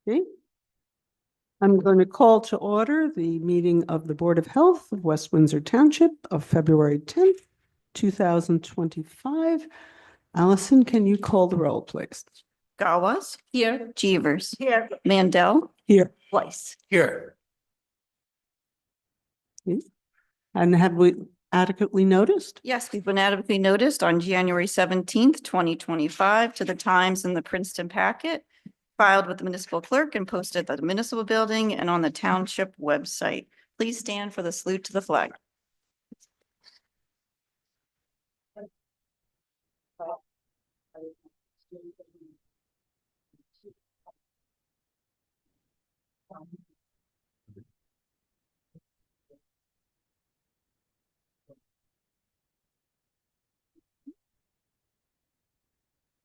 Okay. I'm going to call to order the meeting of the Board of Health of West Windsor Township of February 10th, 2025. Allison, can you call the roll, please? Gawas. Here. Jeevers. Here. Mandel. Here. Weiss. Here. And have we adequately noticed? Yes, we've been adequately noticed on January 17th, 2025 to the Times in the Princeton Packet, filed with the municipal clerk and posted at the municipal building and on the township website. Please stand for the salute to the flag.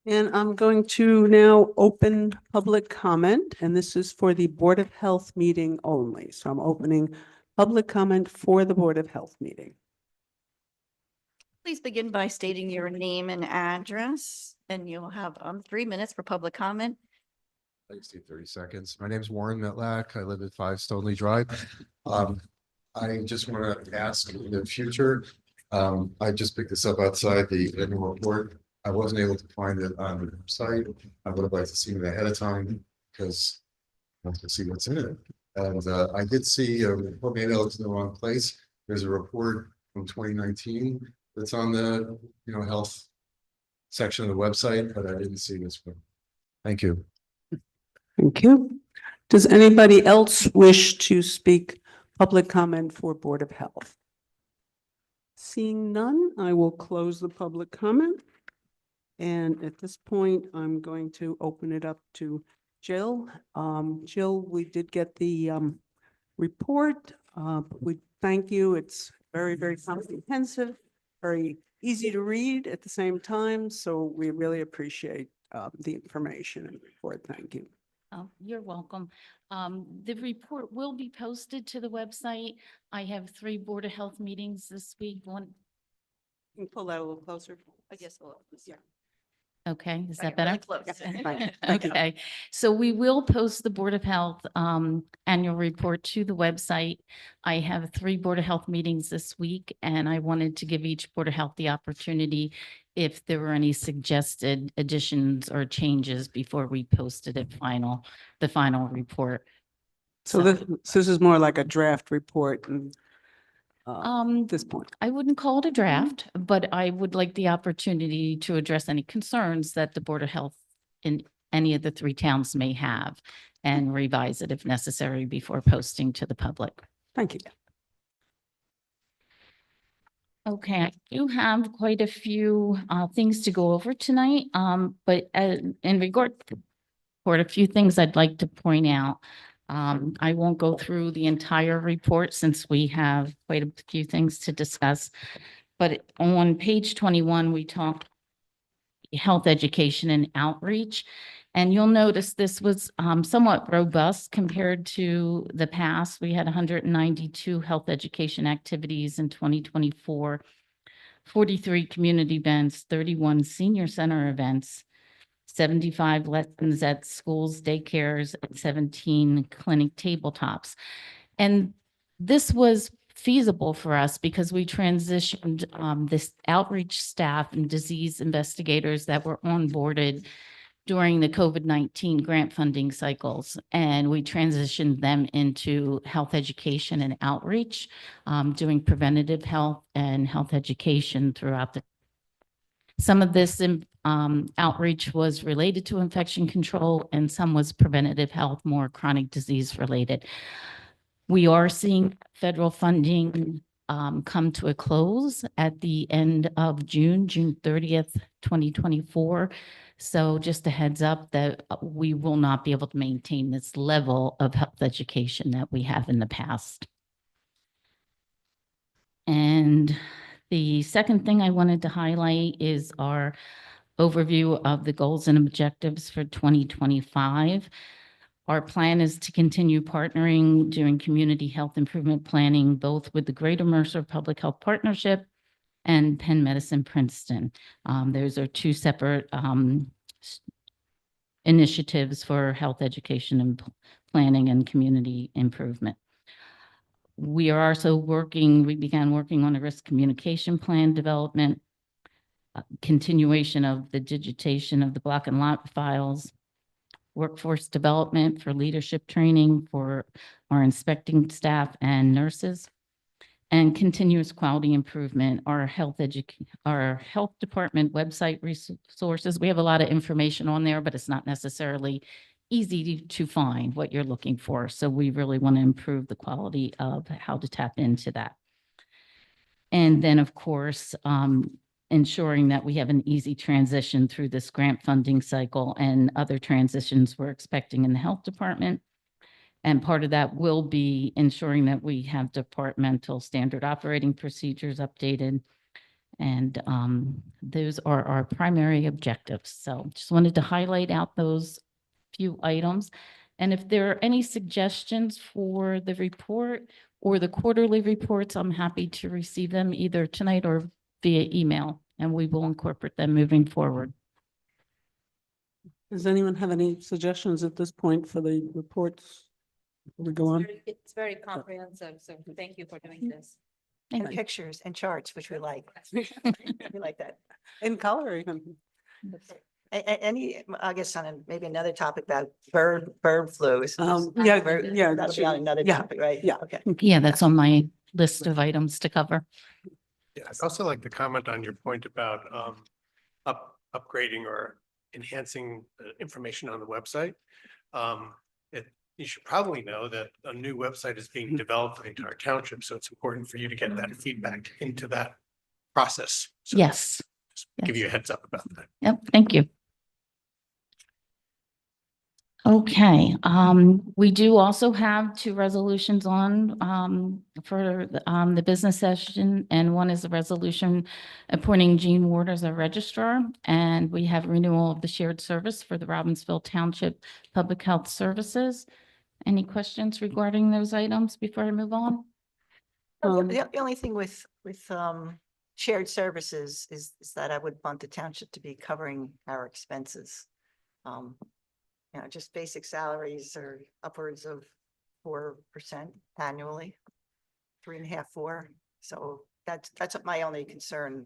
And I'm going to now open public comment, and this is for the Board of Health meeting only. So I'm opening public comment for the Board of Health meeting. Please begin by stating your name and address, and you'll have 3 minutes for public comment. Please do 30 seconds. My name is Warren Metlack. I live at 5 Stoneleigh Drive. I just want to ask in the future, I just picked this up outside the annual report. I wasn't able to find it on the website. I would have liked to see it ahead of time because I want to see what's in it. And I did see a report, maybe I looked in the wrong place. There's a report from 2019 that's on the health section of the website, but I didn't see this one. Thank you. Thank you. Does anybody else wish to speak public comment for Board of Health? Seeing none, I will close the public comment. And at this point, I'm going to open it up to Jill. Jill, we did get the report. We thank you. It's very, very comprehensive, very easy to read at the same time. So we really appreciate the information and report. Thank you. Oh, you're welcome. The report will be posted to the website. I have 3 Board of Health meetings this week. One. Can you pull that a little closer? I guess we'll. Yeah. Okay, is Right, that better? really close. Fine. Thank you. Okay, so we will post the Board of Health annual report to the website. I have 3 Board of Health meetings this week, and I wanted to give each Board of Health the opportunity if there were any suggested additions or changes before we posted the final report. So this is more like a draft report and at this point. I wouldn't call it a draft, but I would like the opportunity to address any concerns that the Board of Health in any of the 3 towns may have and revise it if necessary before posting to the public. Thank you. Okay, I do have quite a few things to go over tonight, but in regard to a few things I'd like to point out. I won't go through the entire report since we have quite a few things to discuss. But on page 21, we talk health education and outreach. And you'll notice this was somewhat robust compared to the past. We had 192 health education activities in 2024, 43 community events, 31 senior center events, 75 lessons at schools, daycares, and 17 clinic tabletops. And this was feasible for us because we transitioned this outreach staff and disease investigators that were onboarded during the COVID-19 grant funding cycles. And we transitioned them into health education and outreach, doing preventative health and health education throughout the. Some of this outreach was related to infection control and some was preventative health, more chronic disease related. We are seeing federal funding come to a close at the end of June 30th, 2024. So just a heads up that we will not be able to maintain this level of health education that we have in the past. And the second thing I wanted to highlight is our overview of the goals and objectives for 2025. Our plan is to continue partnering, doing community health improvement planning, both with the Greater Mercer Public Health Partnership and Penn Medicine Princeton. Those are 2 separate initiatives for health education and planning and community improvement. We are also we began working on a risk communication plan development, continuation of the digitation of the block and lot files, workforce development for leadership training for our inspecting staff and nurses, and continuous quality improvement, our health department website resources. We have a lot of information on there, but it's not necessarily easy to find what you're looking for. So we really want to improve the quality of how to tap into that. And then, of course, ensuring that we have an easy transition through this grant funding cycle and other transitions we're expecting in the health department. And part of that will be ensuring that we have departmental standard operating procedures updated. And those are our primary objectives. So just wanted to highlight out those few items. And if there are any suggestions for the report or the quarterly reports, I'm happy to receive them either tonight or via email, and we will incorporate them moving forward. Does anyone have any suggestions at this point for the reports? Before we go on? It's very comprehensive, so thank you for doing this. Thank And you. pictures and charts, which we like. We like that. In color even. Any, I guess on maybe another topic about bird flu. Yeah, Bird- yeah. That'll be on another yeah, topic, right? yeah. Okay. Yeah, that's on my list of items to cover. Yeah, I'd also like to comment on your point about upgrading or enhancing the information on the website. You should probably know that a new website is being developed for the entire township, so it's important for you to get that feedback into that process. So Yes. just give you a heads up about that. Yep, thank you. Okay, we do also have two resolutions on for the business session, and one is a resolution appointing Jean Ward as a registrar, and we have renewal of the shared service for the Robbinsville Township Public Health Services. Any questions regarding those items before I move on? The only thing with shared services is that I would want the township to be covering our expenses. Just basic salaries are upwards of 4% annually, 3.5%, 4%. So that's my only concern.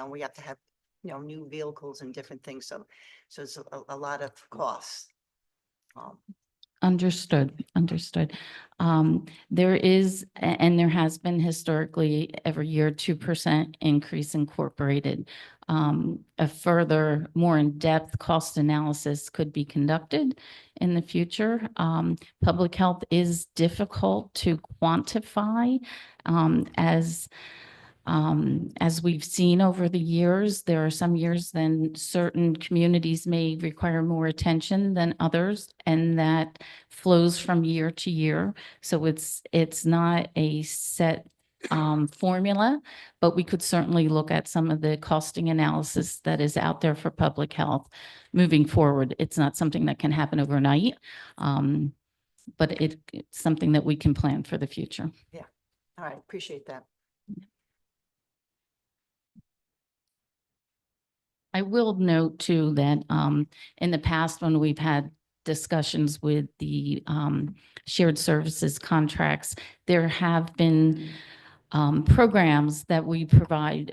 We have to have, new vehicles and different things. So it's a lot of costs. Understood. There is, and there has been historically every year 2% increase incorporated. A further, more in-depth cost analysis could be conducted in the future. Public health is difficult to quantify, as we've seen over the years. There are some years then certain communities may require more attention than others, and that flows from year to year. So it's not a set formula, but we could certainly look at some of the costing analysis that is out there for public health moving forward. It's not something that can happen overnight, but it's something that we can plan for the future. All right, appreciate that. I will note too that in the past, when we've had discussions with the shared services contracts, there have been programs that we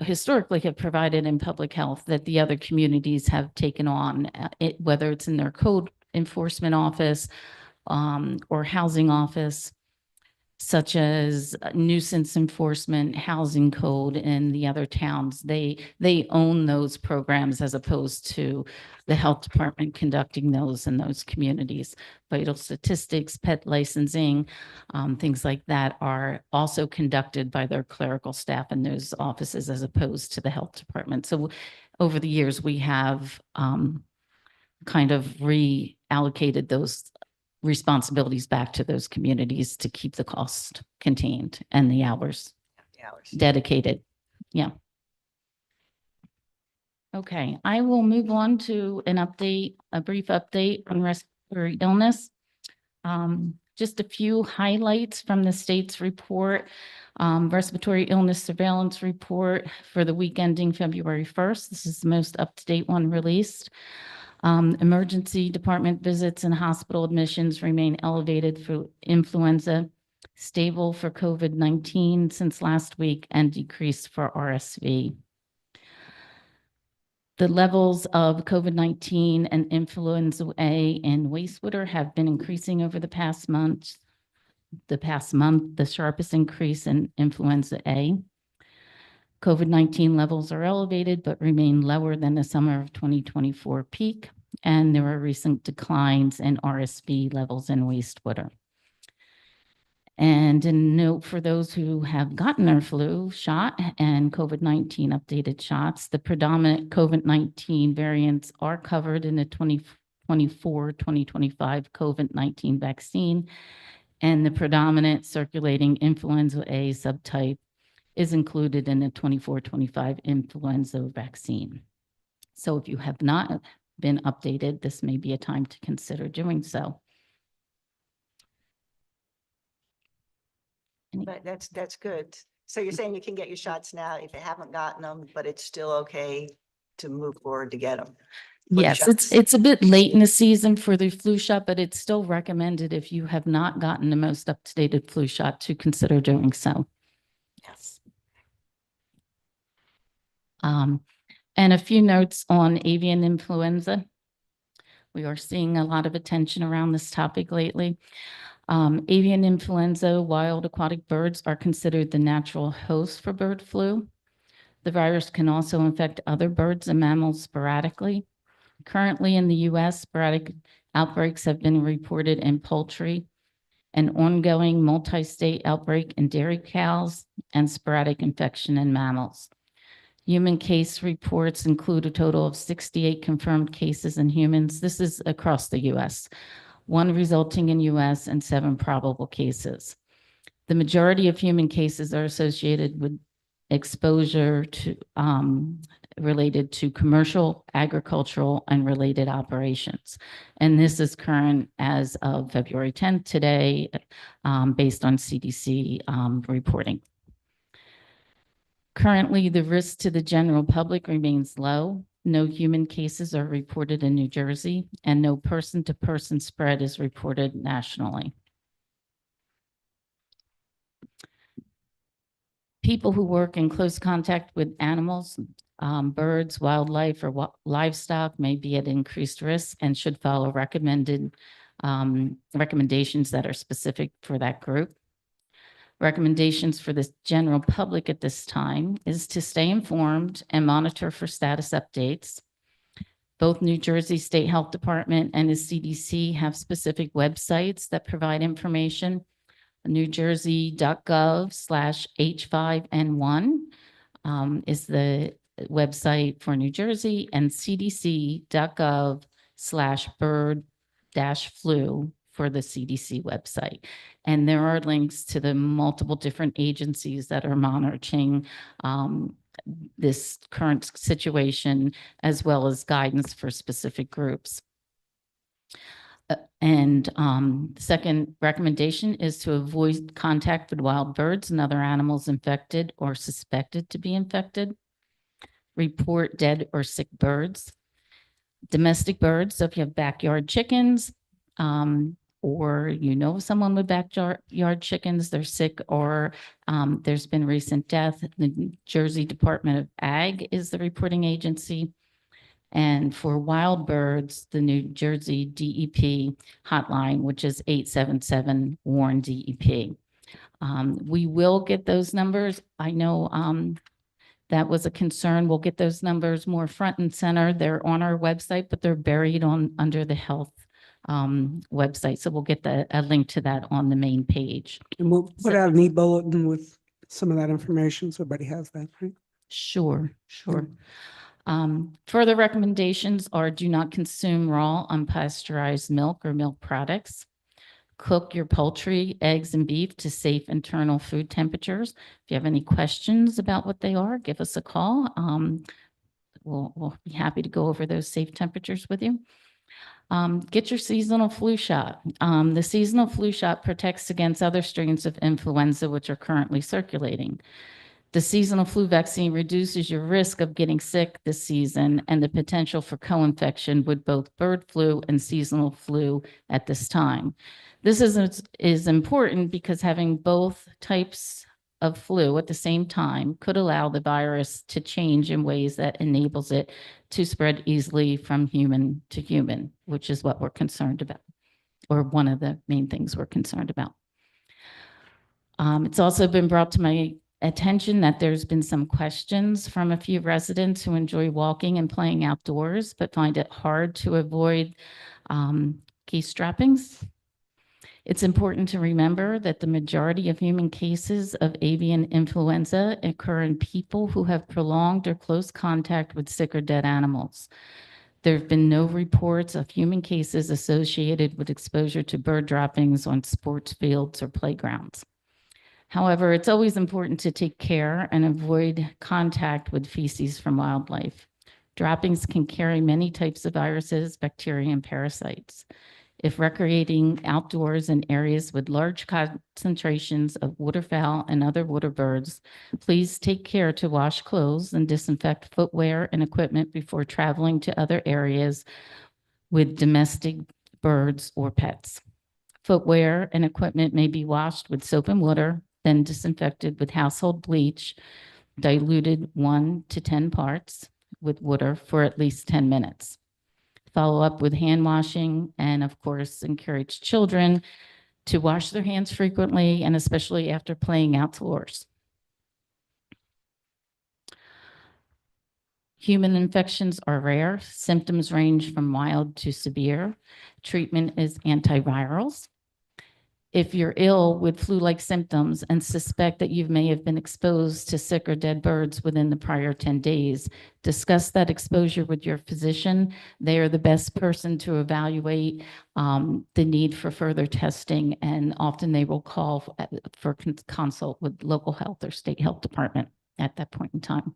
historically have provided in public health that the other communities have taken on, whether it's in their code enforcement office or housing office, such as nuisance enforcement, housing code in the other towns. They own those programs as opposed to the health department conducting those in those communities. Vital statistics, pet licensing, things like that are also conducted by their clerical staff in those offices as opposed to the health department. So over the years, we have kind of reallocated those responsibilities back to those communities to keep the cost contained and the hours dedicated. Yeah. Okay, I will move on to a brief update on respiratory illness. Just a few highlights from the state's report. Respiratory illness surveillance report for the week ending February 1st. This is the most up-to-date one released. Emergency department visits and hospital admissions remain elevated for influenza, stable for COVID-19 since last week, and decreased for RSV. The levels of COVID-19 and influenza A in wastewater have been increasing over the past month. The sharpest increase in influenza A. COVID-19 levels are elevated but remain lower than the summer of 2024 peak, and there are recent declines in RSV levels in wastewater. And a note for those who have gotten their flu shot and COVID-19 updated shots, the predominant COVID-19 variants are covered in the 2024-2025 COVID-19 vaccine, and the predominant circulating influenza A subtype is included in the 24-25 influenza vaccine. So if you have not been updated, this may be a time to consider doing so. But that's good. So you're saying you can get your shots now if you haven't gotten them, but it's still okay to move forward to get them? Yes, it's a bit late in the season for the flu shot, but it's still recommended if you have not gotten the most up-to-date flu shot to consider doing so. Yes. And a few notes on avian influenza. We are seeing a lot of attention around this topic lately. Avian influenza, wild aquatic birds are considered the natural host for bird flu. The virus can also infect other birds and mammals sporadically. Currently in the U.S., sporadic outbreaks have been reported in poultry, an ongoing multi-state outbreak in dairy cows, and sporadic infection in mammals. Human case reports include a total of 68 confirmed cases in humans. This is across the U.S., 1 resulting in U.S. and 7 probable cases. The majority of human cases are associated with exposure to related to commercial, agricultural, and related operations. And this is current as of February 10th today, based on CDC reporting. Currently, the risk to the general public remains low. No human cases are reported in New Jersey, and no person-to-person spread is reported nationally. People who work in close contact with animals, birds, wildlife, or livestock may be at increased risk and should follow recommended recommendations that are specific for that group. Recommendations for the general public at this time is to stay informed and monitor for status updates. Both New Jersey State Health Department and the CDC have specific websites that provide information. NewJersey.gov/H5N1 is the website for New Jersey, and CDC.gov/bird-flu for the CDC website. And there are links to the multiple different agencies that are monitoring this current situation, as well as guidance for specific groups. The second recommendation is to avoid contact with wild birds and other animals infected or suspected to be infected. Report dead or sick birds. Domestic birds, so if you have backyard chickens, or you know someone with backyard chickens, they're sick, or there's been recent death, the New Jersey Department of Ag is the reporting agency. And for wild birds, the New Jersey DEP hotline, which is 877-WARN-DEP. We will get those numbers. I know that was a concern. We'll get those numbers more front and center. They're on our website, but they're buried under the health website. So we'll get a link to that on the main page. And we'll put out an e-bulletin with some of that information, so everybody has that, right? Sure. Further recommendations are: do not consume raw unpasteurized milk or milk products. Cook your poultry, eggs, and beef to safe internal food temperatures. If you have any questions about what they are, give us a call. We'll be happy to go over those safe temperatures with you. Get your seasonal flu shot. The seasonal flu shot protects against other strains of influenza which are currently circulating. The seasonal flu vaccine reduces your risk of getting sick this season and the potential for co-infection with both bird flu and seasonal flu at this time. This is important because having both types of flu at the same time could allow the virus to change in ways that enables it to spread easily from human to human, which is what we're concerned about, or one of the main things we're concerned about. It's also been brought to my attention that there's been some questions from a few residents who enjoy walking and playing outdoors, but find it hard to avoid case droppings. It's important to remember that the majority of human cases of avian influenza occur in people who have prolonged or close contact with sick or dead animals. There have been no reports of human cases associated with exposure to bird droppings on sports fields or playgrounds. However, it's always important to take care and avoid contact with feces from wildlife. Droppings can carry many types of viruses, bacteria, and parasites. If recreating outdoors in areas with large concentrations of waterfowl and other water birds, please take care to wash clothes and disinfect footwear and equipment before traveling to other areas with domestic birds or pets. Footwear and equipment may be washed with soap and water, then disinfected with household bleach, diluted 1 to 10 parts with water for at least 10 minutes. Follow up with hand washing, and of course, encourage children to wash their hands frequently and especially after playing outdoors. Human infections are rare. Symptoms range from mild to severe. Treatment is antivirals. If you're ill with flu-like symptoms and suspect that you may have been exposed to sick or dead birds within the prior 10 days, discuss that exposure with your physician. They are the best person to evaluate the need for further testing, and often they will call for consult with local health or state health department at that point in time.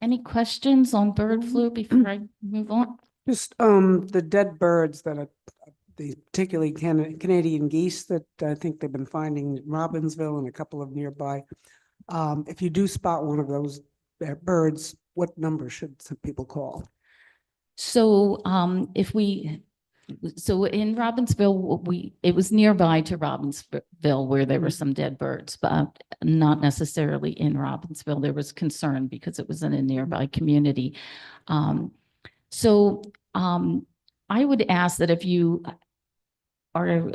Any questions on bird flu before I move on? Just the dead birds that are the particularly Canadian geese that I think they've been finding in Robbinsville and a couple of nearby. If you do spot one of those birds, what number should some people call? So so in Robbinsville, it was nearby to Robbinsville where there were some dead birds, but not necessarily in Robbinsville. There was concern because it was in a nearby community. I would ask that if you are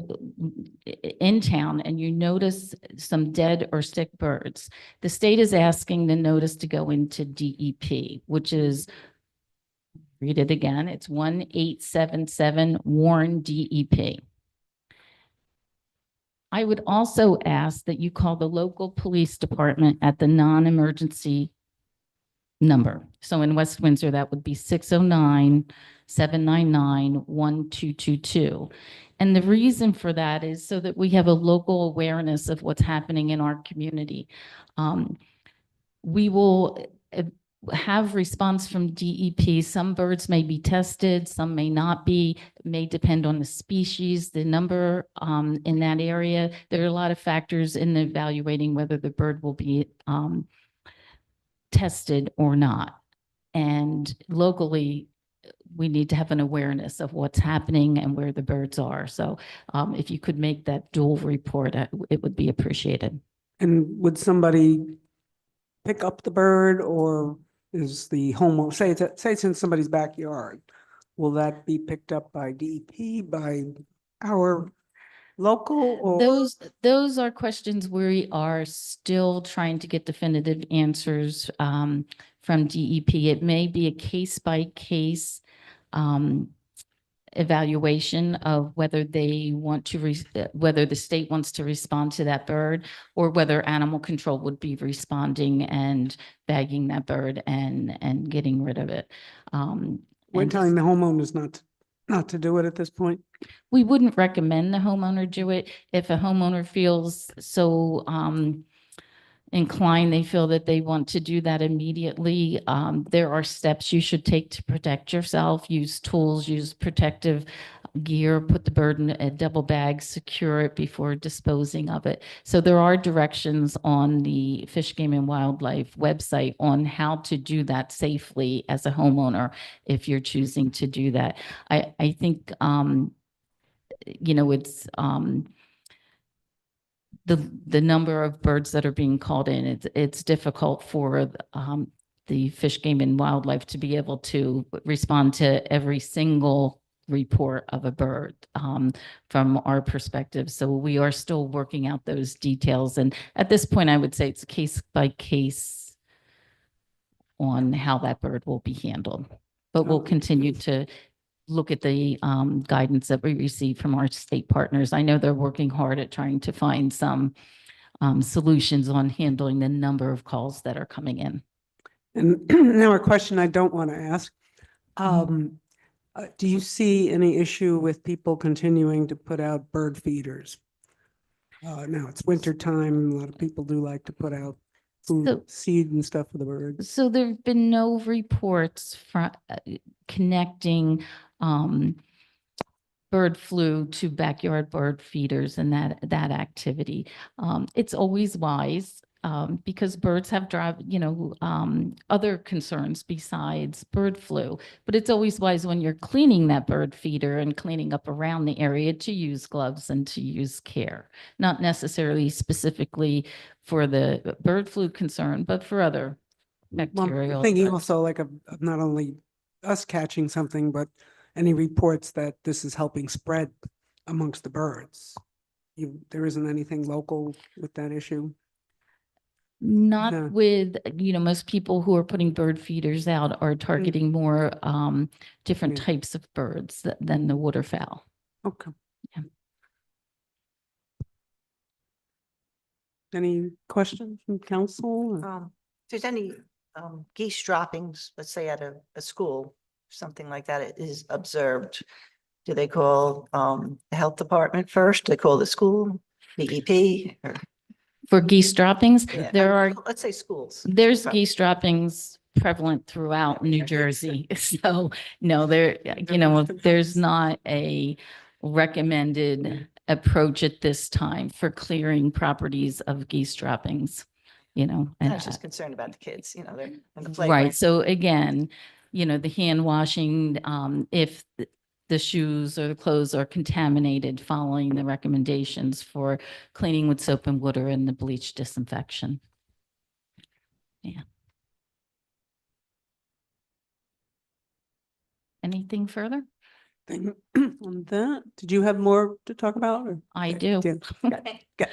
in town and you notice some dead or sick birds, the state is asking the notice to go into DEP, which is, read it again, it's 1877 Warren DEP. I would also ask that you call the local police department at the non-emergency number. So in West Windsor, that would be 609-799-1222. And the reason for that is so that we have a local awareness of what's happening in our community. We will have response from DEP. Some birds may be tested, some may not be. It may depend on the species, the number in that area. There are a lot of factors in evaluating whether the bird will be tested or not. And locally, we need to have an awareness of what's happening and where the birds are. So if you could make that dual report, it would be appreciated. And would somebody pick up the bird, or is the homeowner, say it's in somebody's backyard, will that be picked up by DEP, by our local, or? Those are questions we are still trying to get definitive answers from DEP. It may be a case by case evaluation of whether they want to, whether the state wants to respond to that bird, or whether animal control would be responding and bagging that bird and getting rid of it. We're telling the homeowners not to do it at this point? We wouldn't recommend the homeowner do it. If a homeowner feels so inclined, they feel that they want to do that immediately, there are steps you should take to protect yourself. Use tools, use protective gear, put the bird in a double bag, secure it before disposing of it. So there are directions on the Fish, Game and Wildlife website on how to do that safely as a homeowner if you're choosing to do that. I think, it's the number of birds that are being called in, it's difficult for the Fish, Game and Wildlife to be able to respond to every single report of a bird from our perspective. So we are still working out those details. And at this point, I would say it's case by case on how that bird will be handled. But we'll continue to look at the guidance that we receive from our state partners. I know they're working hard at trying to find some solutions on handling the number of calls that are coming in. And now a question I don't want to ask. Do you see any issue with people continuing to put out bird feeders? Now it's winter time. A lot of people do like to put out food, So- seed and stuff for the birds. So there've been no reports from connecting bird flu to backyard bird feeders and that activity. It's always wise because birds have other concerns besides bird flu. But it's always wise when you're cleaning that bird feeder and cleaning up around the area to use gloves and to use care, not necessarily specifically for the bird flu concern, but for other Well, bacterial. I'm thinking also like of not only us catching something, but any reports that this is helping spread amongst the birds. There isn't anything local with that issue? No. Not with, most people who are putting bird feeders out are targeting more different Yeah. types of birds than the waterfowl. Okay. Yeah. Any questions from council? If there's any geese droppings, let's say at a school, something like that is observed, do they call the health department first? Do they call the school, DEP? Or, For geese droppings, yeah, let's say schools. there's Right. geese droppings prevalent throughout New Jersey. So no, there's not a recommended approach at this time for clearing properties of geese droppings, I and was just concerned about the kids, they're in the right. playground. So again, the hand washing, if the shoes or the clothes are contaminated, following the recommendations for cleaning with soap and water and the bleach disinfection. Yeah. Anything further? Thing on that, did you have more to talk about? Or? I do. Yeah.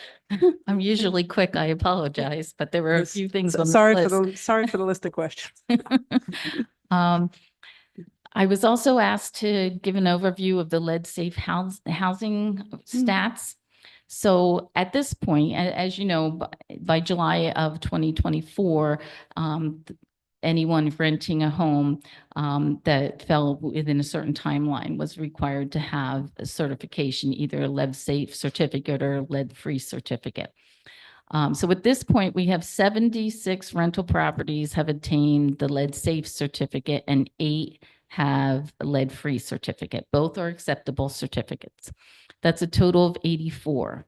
I'm usually quick. I apologize, but there were a Yes. few things on the Sorry list. sorry for the list of questions. I was also asked to give an overview of the lead safe housing stats. So at this point, as you know, by July of 2024, anyone renting a home that fell within a certain timeline was required to have a certification, either a lead safe certificate or lead free certificate. So at this point, we have 76 rental properties have attained the lead safe certificate and 8 have a lead free certificate. Both are acceptable certificates. That's a total of 84.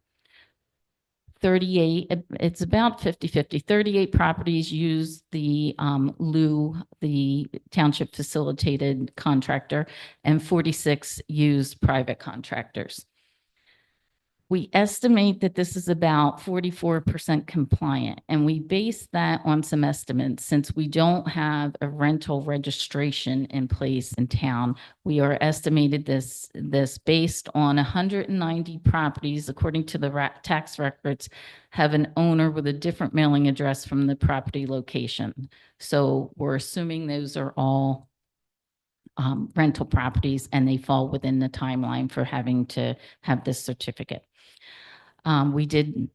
38, it's about 50-50. 38 properties use the LU, the township facilitated contractor, and 46 use private contractors. We estimate that this is about 44% compliant, and we base that on some estimates. Since we don't have a rental registration in place in town, we are estimated this based on 190 properties, according to the tax records, have an owner with a different mailing address from the property location. So we're assuming those are all rental properties and they fall within the timeline for having to have this certificate. We did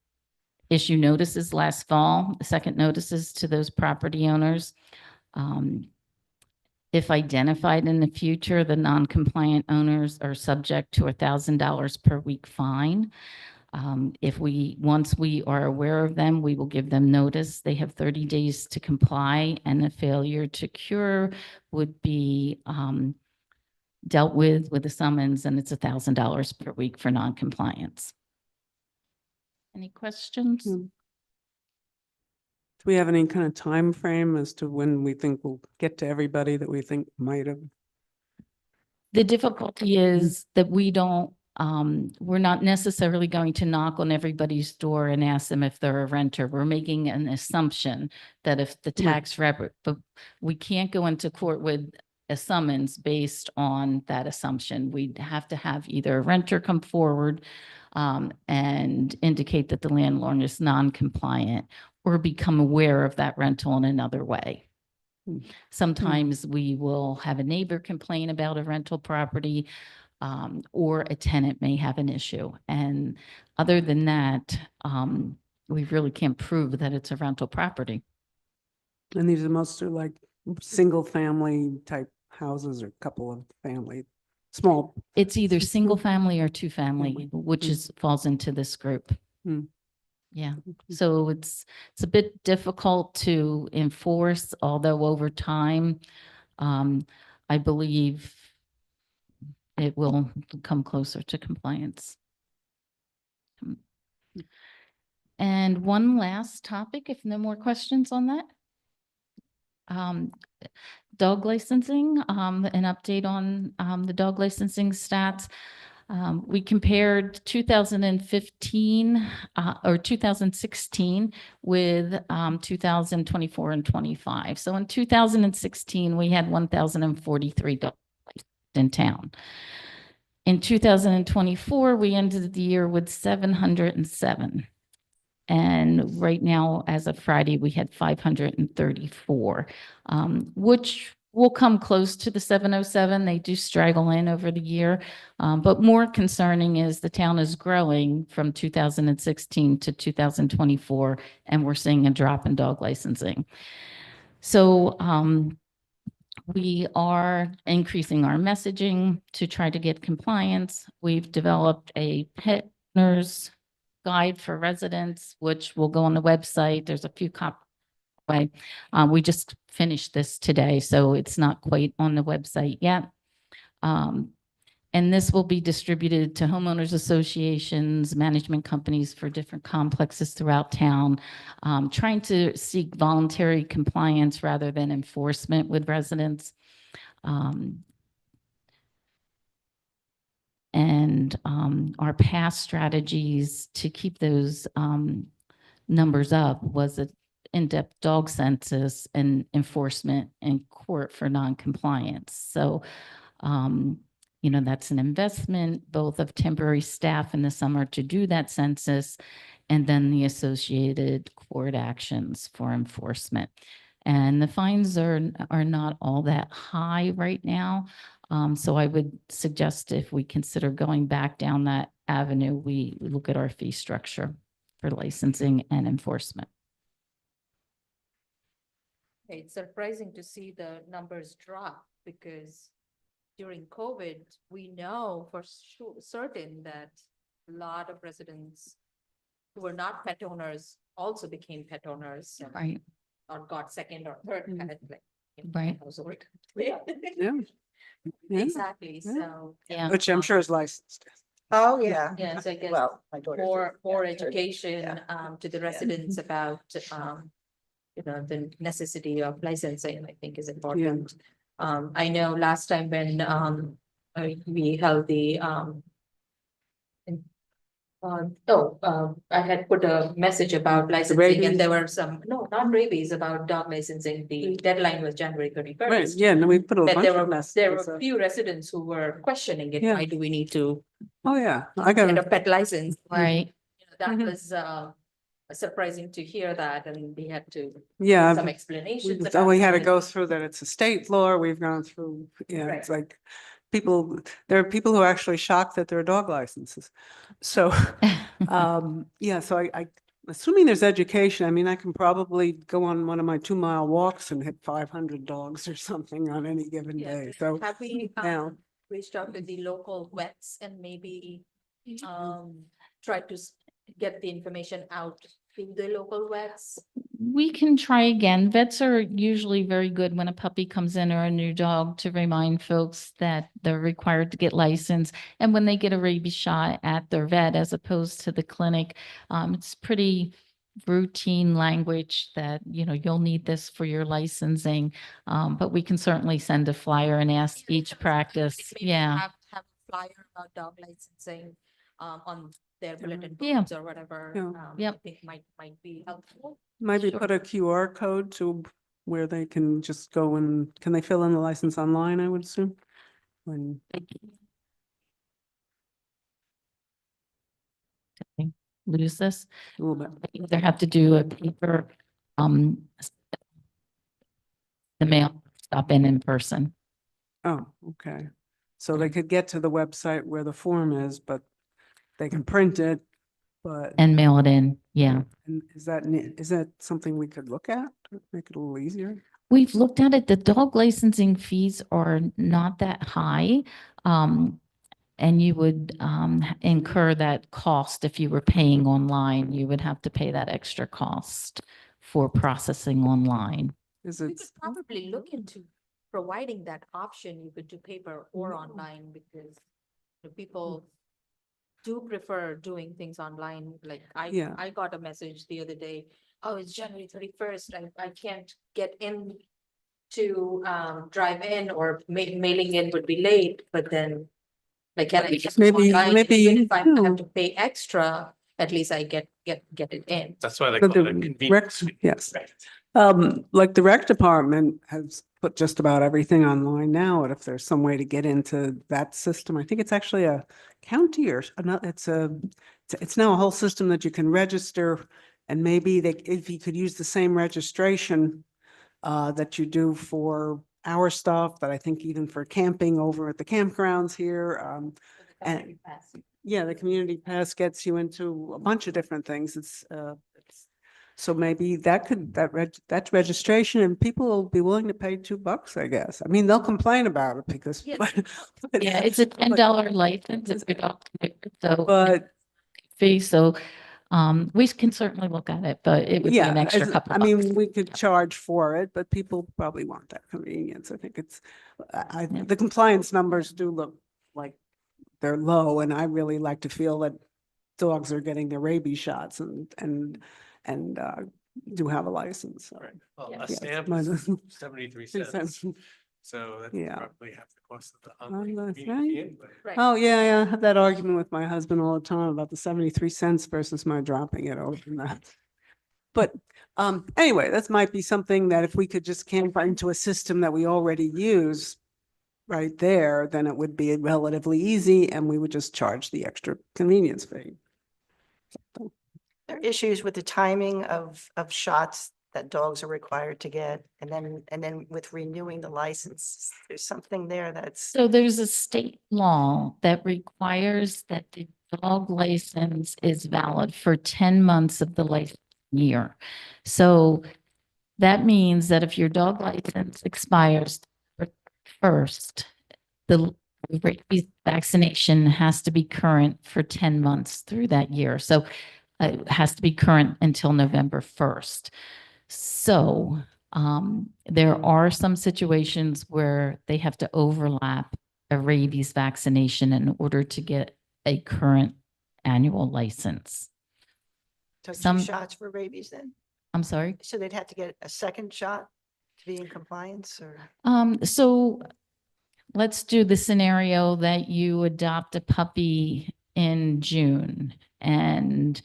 issue notices last fall, second notices to those property owners. If identified in the future, the non-compliant owners are subject to $1,000 per week fine. Once we are aware of them, we will give them notice. They have 30 days to comply, and a failure to cure would be dealt with a summons, and it's $1,000 per week for noncompliance. Any questions? Do we have any kind of time frame as to when we think we'll get to everybody that we think might have? The difficulty is that we're not necessarily going to knock on everybody's door and ask them if they're a renter. We're making an assumption that if the tax rep, but we can't go into court with a summons based on that assumption. We'd have to have either a renter come forward and indicate that the landlord is non-compliant or become aware of that rental in another way. Sometimes we will have a neighbor complain about a rental property, or a tenant may have an issue. And other than that, we really can't prove that it's a rental property. And these are mostly like single family type houses or couple of family, small. It's either single family or two family, which falls into this group. Mm. Yeah, so it's a bit difficult to enforce, although over time, I believe it will come closer to compliance. And one last topic, if no more questions on that. Dog licensing, an update on the dog licensing stats. We compared 2015 or 2016 with 2024 and 25. So in 2016, we had 1,043 dogs in town. In 2024, we ended the year with 707. And right now, as of Friday, we had 534, which will come close to the 707. They do straggle in over the year. But more concerning is the town is growing from 2016 to 2024, and we're seeing a drop in dog licensing. So we are increasing our messaging to try to get compliance. We've developed a pet owner's guide for residents, which will go on the website. There's a few copies. We just finished this today, so it's not quite on the website yet. And this will be distributed to homeowners associations, management companies for different complexes throughout town, trying to seek voluntary compliance rather than enforcement with residents. And our past strategies to keep those numbers up was an in-depth dog census and enforcement in court for non-compliance. So, you know, that's an investment both of temporary staff in the summer to do that census and then the associated court actions for enforcement. And the fines are not all that high right now. So I would suggest if we consider going back down that avenue, we look at our fee structure for licensing and enforcement. It's surprising to see the numbers drop because during COVID, we know for sure, certain that a lot of residents who were not pet owners also became pet owners. Right. Or got second or third pet, like. Right. Household. Yeah. Yeah. Exactly, Yeah. so. Yeah. Which I'm sure is licensed. Oh, yeah. Yeah, so I guess Well, my daughter. more education to the residents about you know, the necessity of licensing, I think is important. I know last time when we held the I had put a message about licensing Rabies? and there were some, no, not rabies, about dog licensing. The deadline was January Right, 31st. yeah, and we put a But bunch there of were messages. a few residents who were questioning it. Yeah. Why do we need to Oh, yeah, I get a got, pet license? Right. You know, that Mhm. was surprising to hear that, and we had to yeah. some explanations. We about had to that. go through that. It's a state law. We've gone through, yeah, it's Right. like there are people who are actually shocked that there are dog licenses. So, yeah, so I assuming there's education, I mean, I can probably go on one of my 2-mile walks and hit 500 dogs or something on any given Yeah. day. So, Have we now, reached out to the local vets and maybe try to get the information out to the local vets? We can try again. Vets are usually very good when a puppy comes in or a new dog to remind folks that they're required to get licensed. And when they get a rabies shot at their vet as opposed to the clinic, it's pretty routine language that, you'll need this for your licensing. But we can certainly send a flyer and ask each practice. Maybe Yeah. Have a flyer about dog licensing, on their bulletin Yeah. boards or whatever. Yeah. Yep. I think might be helpful. Maybe Sure. put a QR code to where they can just go and, can they fill in the license online, I would assume? When, Lose this. a little bit. Either have to do a paper, the mail, stop in person. Oh, okay. So they could get to the website where the form is, but they can print it, but. And mail it in, yeah. And is that something we could look at, to make it a little easier? We've looked at it. The dog licensing fees are not that high. And you would incur that cost if you were paying online. You would have to pay that extra cost for processing online. Is We it? could probably look into providing that option. You could do paper or online, because the people do prefer doing things online. Like Yeah. I got a message the other day, oh, it's January 31st. I can't get in to drive in, or mailing in would be late, but then like, can I just go Maybe- online? maybe Even you if I do. have to pay extra, at least I get it in. That's why they But call the it a rec- convenience. fee. yes. Right. Like the rec department has put just about everything online now, and if there's some way to get into that system, I think it's actually a county or another, it's now a whole system that you can register, and maybe if you could use the same registration that you do for our stuff, that I think even for camping over at the campgrounds here, and yeah, the community pass gets you into a bunch of different things. So maybe that registration, and people will be willing to pay $2, I guess. I mean, they'll complain about it because. Yeah. Yeah, it's a $10 license if you're not, so But fee, so we can certainly look at it, but it would be yeah, an extra couple I bucks. mean, we could charge for it, but people probably want that convenience. I think Yeah. the compliance numbers do look like they're low, and I really like to feel that dogs are getting their rabies shots and do have a license. So. Right. Well, Yeah. a Yeah, stamp mine is is- 73 Cents. cents. So that's Yeah. probably half the cost of the Oh, online. that's convenience right. fee, but- Right. Oh, yeah, I have that argument with my husband all the time about the 73 cents versus my dropping it over that. But anyway, that might be something that if we could just camp into a system that we already use right there, then it would be relatively easy, and we would just charge the extra convenience fee. There are issues with the timing of shots that dogs are required to get, and then with renewing the license, there's something there that's. So there's a state law that requires that the dog license is valid for 10 months of the license year. So that means that if your dog license expires first, the rabies vaccination has to be current for 10 months through that year. So it has to be current until November 1st. So there are some situations where they have to overlap a rabies vaccination in order to get a current annual license. So some- 2 shots for rabies then? I'm sorry. So they'd have to get a second shot to be in compliance, or? So let's do the scenario that you adopt a puppy in June and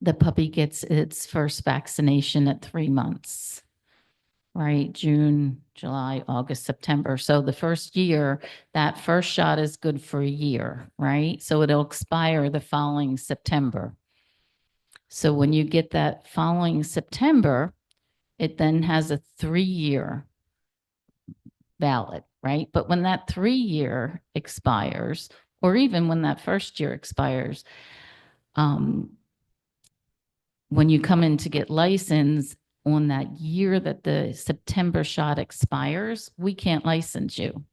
the puppy gets its first vaccination at 3 months, right? June, July, August, September. So the first year, that first shot is good for a year, right? So it'll expire the following September. So when you get that following September, it then has a 3-year valid, right? But when that 3-year expires, or even when that first year expires, when you come in to get licensed on that year that the September shot expires, we can't license you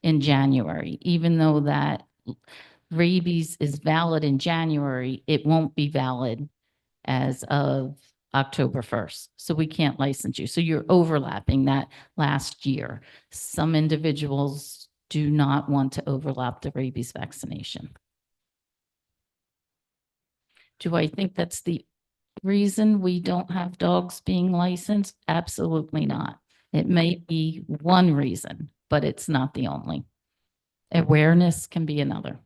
in January, even though that rabies is valid in January, it won't be valid as of October 1st. So we can't license you. So you're overlapping that last year. Some individuals do not want to overlap the rabies vaccination. Do I think that's the reason we don't have dogs being licensed? Absolutely not. It may be one reason, but it's not the only. Awareness can be another.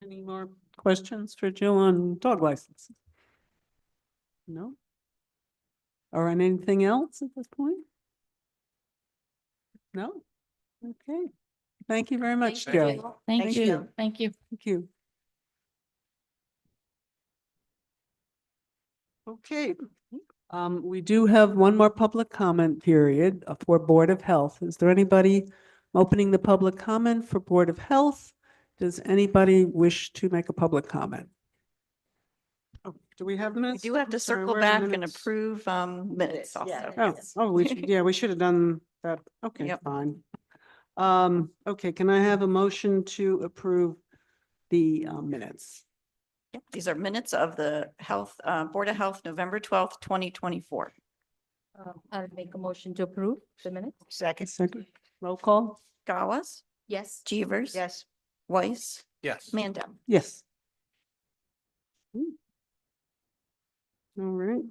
Any more questions for Jill on dog license? No? Or on anything else at this point? No? Okay. Thank you very much, Thank you, Jill. Jill. Thank Thank you. you. Thank you. Thank you. Okay, we do have one more public comment period for Board of Health. Is there anybody opening the public comment for Board of Health? Does anybody wish to make a public comment? Oh, do we have We minutes? do have to I'm sorry, circle where are the back and minutes? approve minutes Yeah. also. Oh, we should, yeah, we should have done that. Okay, Yep. fine. Okay, can I have a motion to approve the minutes? Yep, these are minutes of the Board of Health, November 12th, 2024. I'll make a motion to approve the minutes. Second, Second, roll call? Gauss, Yes. Jeevers. yes. Weiss, Yes. Mandel. Yes. All right,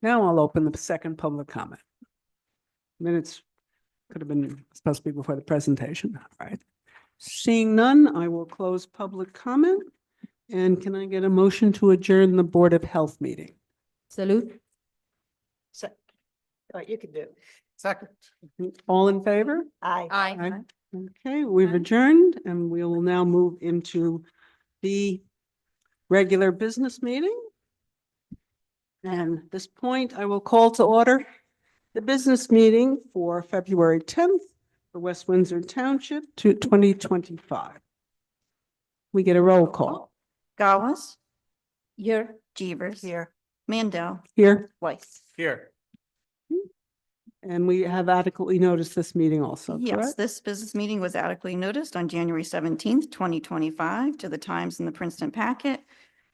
now I'll open the second public comment. Minutes could have been supposed to be before the presentation, all right. Seeing none, I will close public comment. And can I get a motion to adjourn the Board of Health meeting? Salute. So, you can do. it. Second. All in favor? Aye. Aye. Okay, we've adjourned and we will now move into the regular business meeting. And at this point, I will call to order the business meeting for February 10th for West Windsor Township to 2025. We get a roll call Gauss, Here. Jeevers. Here. Mandel, here, Weiss. Here. and we have adequately noticed this meeting also, Yes, correct? this business meeting was adequately noticed on January 17th, 2025 to the Times in the Princeton Packet,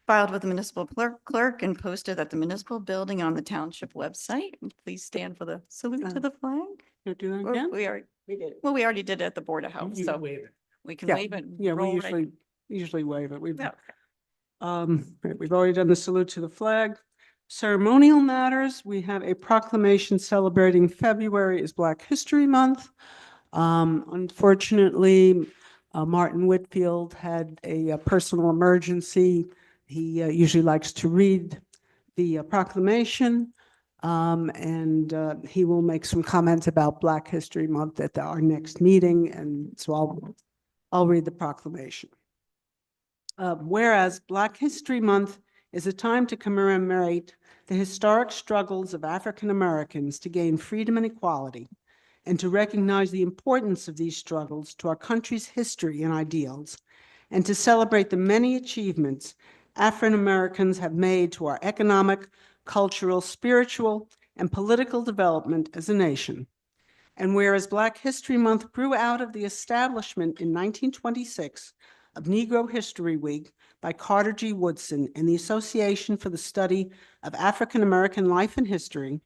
filed with the municipal clerk and posted at the municipal building on the township website. Please stand for the salute to the flag. Can I do that Or again? We are, We did. well, we already did it at the Board of Health, so we can Yeah, wave it. and Yeah, we roll right- usually waive it. We've Yeah. Right, we've already done the salute to the flag. Ceremonial matters, we have a proclamation celebrating February is Black History Month. Unfortunately, Martin Whitfield had a personal emergency. He usually likes to read the proclamation. And he will make some comments about Black History Month at our next meeting, and so I'll read the proclamation. Whereas Black History Month is a time to commemorate the historic struggles of African Americans to gain freedom and equality, and to recognize the importance of these struggles to our country's history and ideals, and to celebrate the many achievements African Americans have made to our economic, cultural, spiritual, and political development as a nation. And whereas Black History Month grew out of the establishment in 1926 of Negro History Week by Carter G. Woodson and the Association for the Study of African American Life and History,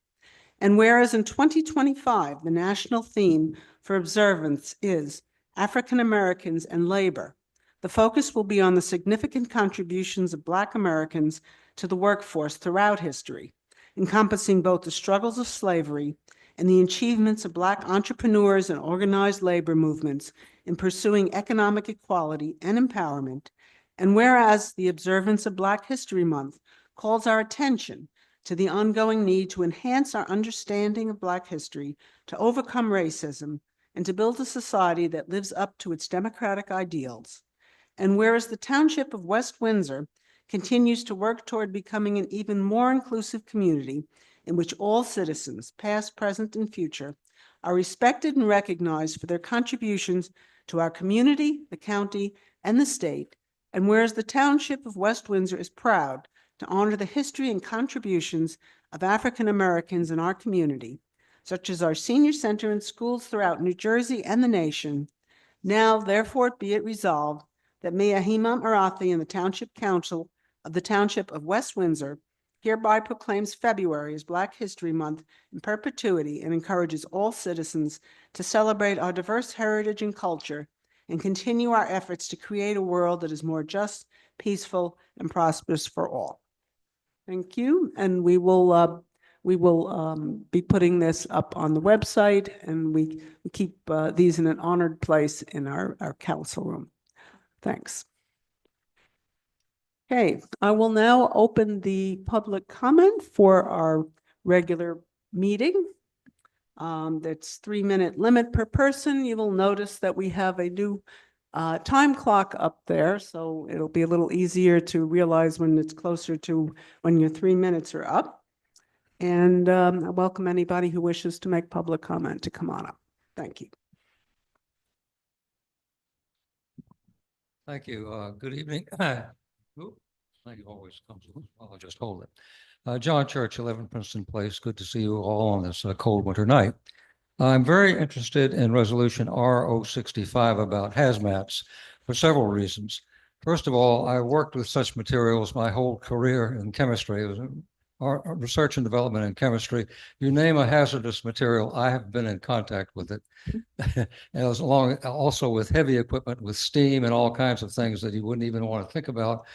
and whereas in 2025, the national theme for observance is African Americans and Labor, the focus will be on the significant contributions of Black Americans to the workforce throughout history, encompassing both the struggles of slavery and the achievements of Black entrepreneurs and organized labor movements in pursuing economic equality and empowerment. And whereas the observance of Black History Month calls our attention to the ongoing need to enhance our understanding of Black history, to overcome racism, and to build a society that lives up to its democratic ideals. And whereas the Township of West Windsor continues to work toward becoming an even more inclusive community in which all citizens, past, present, and future, are respected and recognized for their contributions to our community, the county, and the state. And whereas the Township of West Windsor is proud to honor the history and contributions of African Americans in our community, such as our senior center and schools throughout New Jersey and the nation, now therefore be it resolved that Mia Hema Marathi and the Township Council of the Township of West Windsor hereby proclaims February as Black History Month in perpetuity and encourages all citizens to celebrate our diverse heritage and culture and continue our efforts to create a world that is more just, peaceful, and prosperous for all. Thank you, and we will be putting this up on the website, and we keep these in an honored place in our council room. Thanks. Okay, I will now open the public comment for our regular meeting. That's 3-minute limit per person. You will notice that we have a new time clock up there, so it'll be a little easier to realize when it's closer to when your 3 minutes are up. And I welcome anybody who wishes to make public comment to come on up. Thank you. Thank you. Good evening. Oop, Thank you always comes. I'll just hold it. John Church, 11 Princeton Place. Good to see you all on this cold winter night. I'm very interested in resolution R065 about hazmats for several reasons. First of all, I worked with such materials my whole career in chemistry. It was our research and development in chemistry. You name a hazardous material, I have been in contact with it. As along also with heavy equipment, with steam and all kinds of things that you wouldn't even want to think about.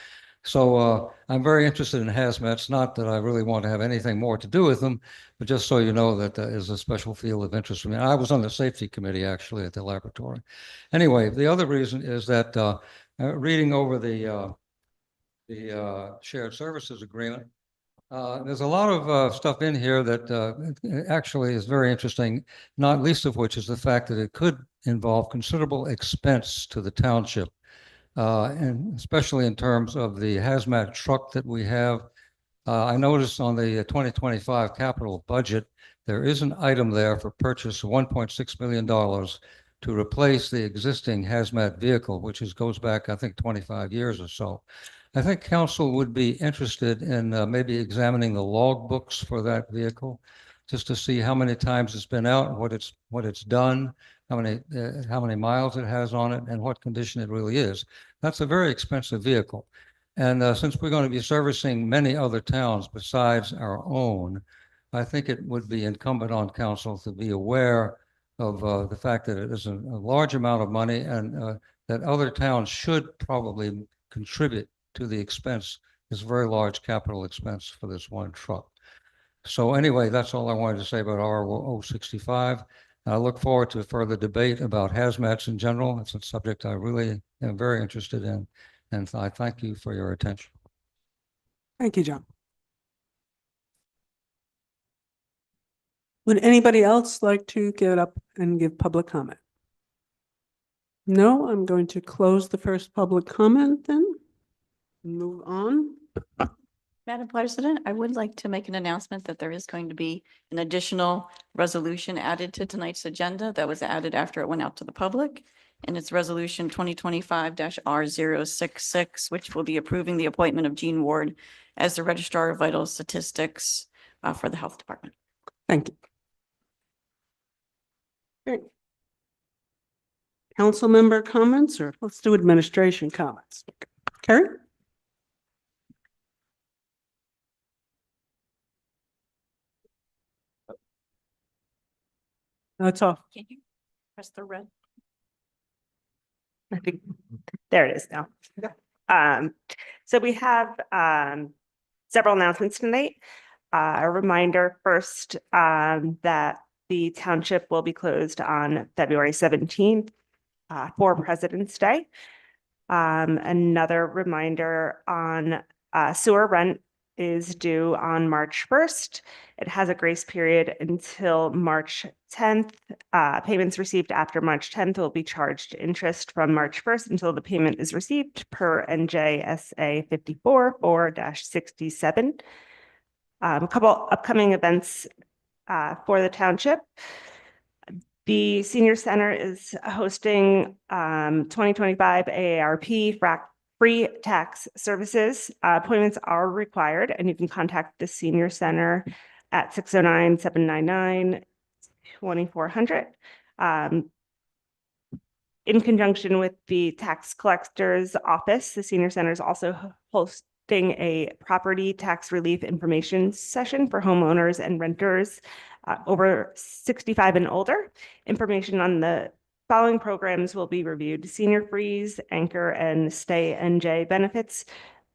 So I'm very interested in hazmats, not that I really want to have anything more to do with them, but just so you know that is a special field of interest for me. I was on the safety committee actually at the laboratory. Anyway, the other reason is that reading over the shared services agreement, there's a lot of stuff in here that actually is very interesting, not least of which is the fact that it could involve considerable expense to the township. And especially in terms of the hazmat truck that we have. I noticed on the 2025 capital budget, there is an item there for purchase of $1.6 million to replace the existing hazmat vehicle, which goes back, I think, 25 years or so. I think council would be interested in maybe examining the log books for that vehicle, just to see how many times it's been out, what it's done, how many miles it has on it, and what condition it really is. That's a very expensive vehicle. And since we're going to be servicing many other towns besides our own, I think it would be incumbent on council to be aware of the fact that it is a large amount of money and that other towns should probably contribute to the expense, this very large capital expense for this one truck. So anyway, that's all I wanted to say about R065. I look forward to further debate about hazmats in general. It's a subject I really am very interested in, and I thank you for your attention. Thank you, John. Would anybody else like to get up and give public comment? No, I'm going to close the first public comment then. Move on. Madam President, I would like to make an announcement that there is going to be an additional resolution added to tonight's agenda that was added after it went out to the public. And it's resolution 2025-R066, which will be approving the appointment of Jean Ward as the Registrar of Vital Statistics for the Health Department. Thank you. Okay. Council member comments, or let's do administration comments. Carrie? That's off. Can you press the red? I think there it is now. So we have several announcements tonight. A reminder first that the township will be closed on February 17th for President's Day. Another reminder on sewer rent is due on March 1st. It has a grace period until March 10th. Payments received after March 10th will be charged interest from March 1st until the payment is received per NJSA 54-67. A couple upcoming events for the township. The Senior Center is hosting 2025 AARP free tax services. Appointments are required, and you can contact the Senior Center at 609-799-2400. In conjunction with the tax collector's office, the senior center is also hosting a property tax relief information session for homeowners and renters over 65 and older. Information on the following programs will be reviewed: senior freeze, anchor, and stay NJ benefits.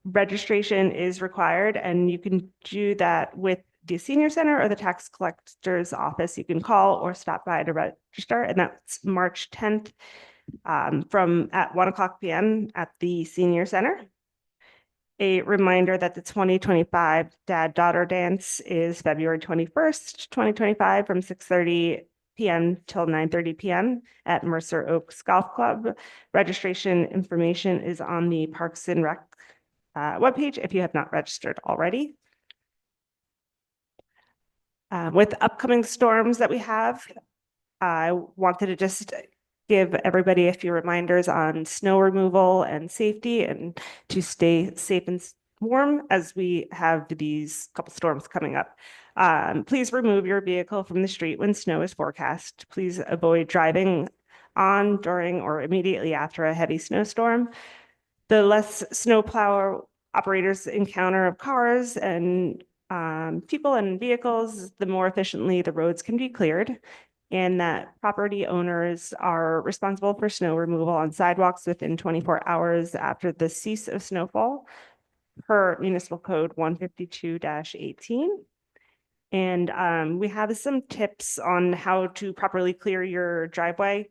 Registration is required, and you can do that with the senior center or the tax collector's office. You can call or stop by to register, and that's March 10th from at 1:00 p.m. at the senior center. A reminder that the 2025 Dad-Daughter Dance is February 21st, 2025 from 6:30 p.m. till 9:30 p.m. at Mercer Oaks Golf Club. Registration information is on the Parks and Rec webpage if you have not registered already. With upcoming storms that we have, I wanted to just give everybody a few reminders on snow removal and safety, and to stay safe and warm as we have these couple storms coming up. Please remove your vehicle from the street when snow is forecast. Please avoid driving on, during, or immediately after a heavy snowstorm. The less snowplow operators encounter of cars and people and vehicles, the more efficiently the roads can be cleared, and that property owners are responsible for snow removal on sidewalks within 24 hours after the cease of snowfall per Municipal Code 152-18. And we have some tips on how to properly clear your driveway.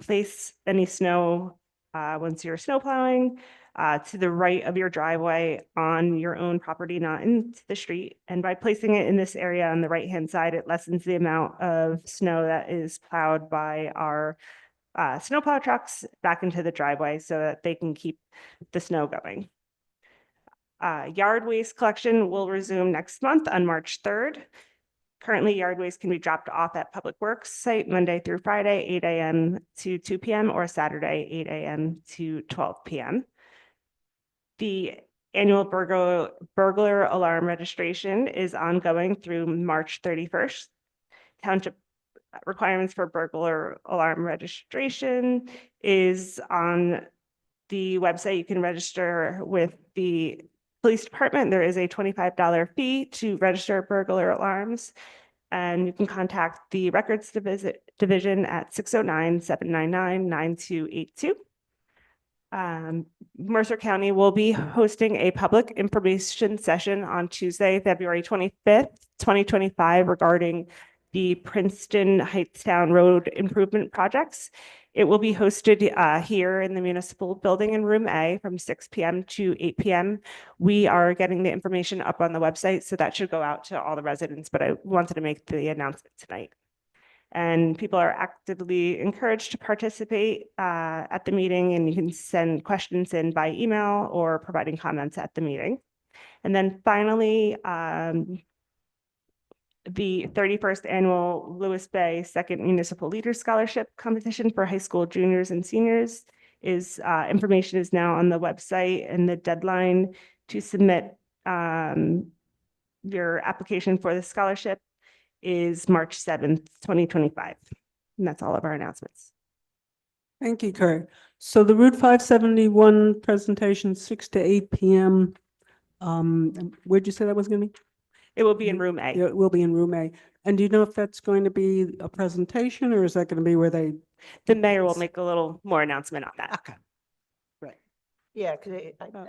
Place any snow once you're snow plowing to the right of your driveway on your own property, not into the street. And by placing it in this area on the right-hand side, it lessens the amount of snow that is plowed by our snowplow trucks back into the driveway so that they can keep the snow going. Yard waste collection will resume next month on March 3rd. Currently, yard waste can be dropped off at Public Works site Monday through Friday, 8 a.m. to 2 p.m. or Saturday, 8 a.m. to 12 p.m. The annual burglar alarm registration is ongoing through March 31st. Township requirements for burglar alarm registration is on the website. You can register with the police department. There is a $25 fee to register burglar alarms, and you can contact the records division at 609-799-9282. Mercer County will be hosting a public information session on Tuesday, February 25th, 2025 regarding the Princeton Heightstown Road improvement projects. It will be hosted here in the municipal building in room A from 6 p.m. to 8 p.m. We are getting the information up on the website, so that should go out to all the residents, but I wanted to make the announcement tonight. And people are actively encouraged to participate at the meeting, and you can send questions in by email or providing comments at the meeting. And then finally, the 31st annual Lewis Bay Second Municipal Leaders Scholarship Competition for high school juniors and seniors is information is now on the website, and the deadline to submit your application for the scholarship is March 7th, 2025. And that's all of our announcements. Thank you, Kurt. So the Route 571 presentation, 6 to 8 p.m. Where'd you say that was going to be? It will be in room A. Yeah, it will be in room A. And do you know if that's going to be a presentation, or is that going to be where they? The mayor will make a little more announcement on that. Okay. Right. Yeah, because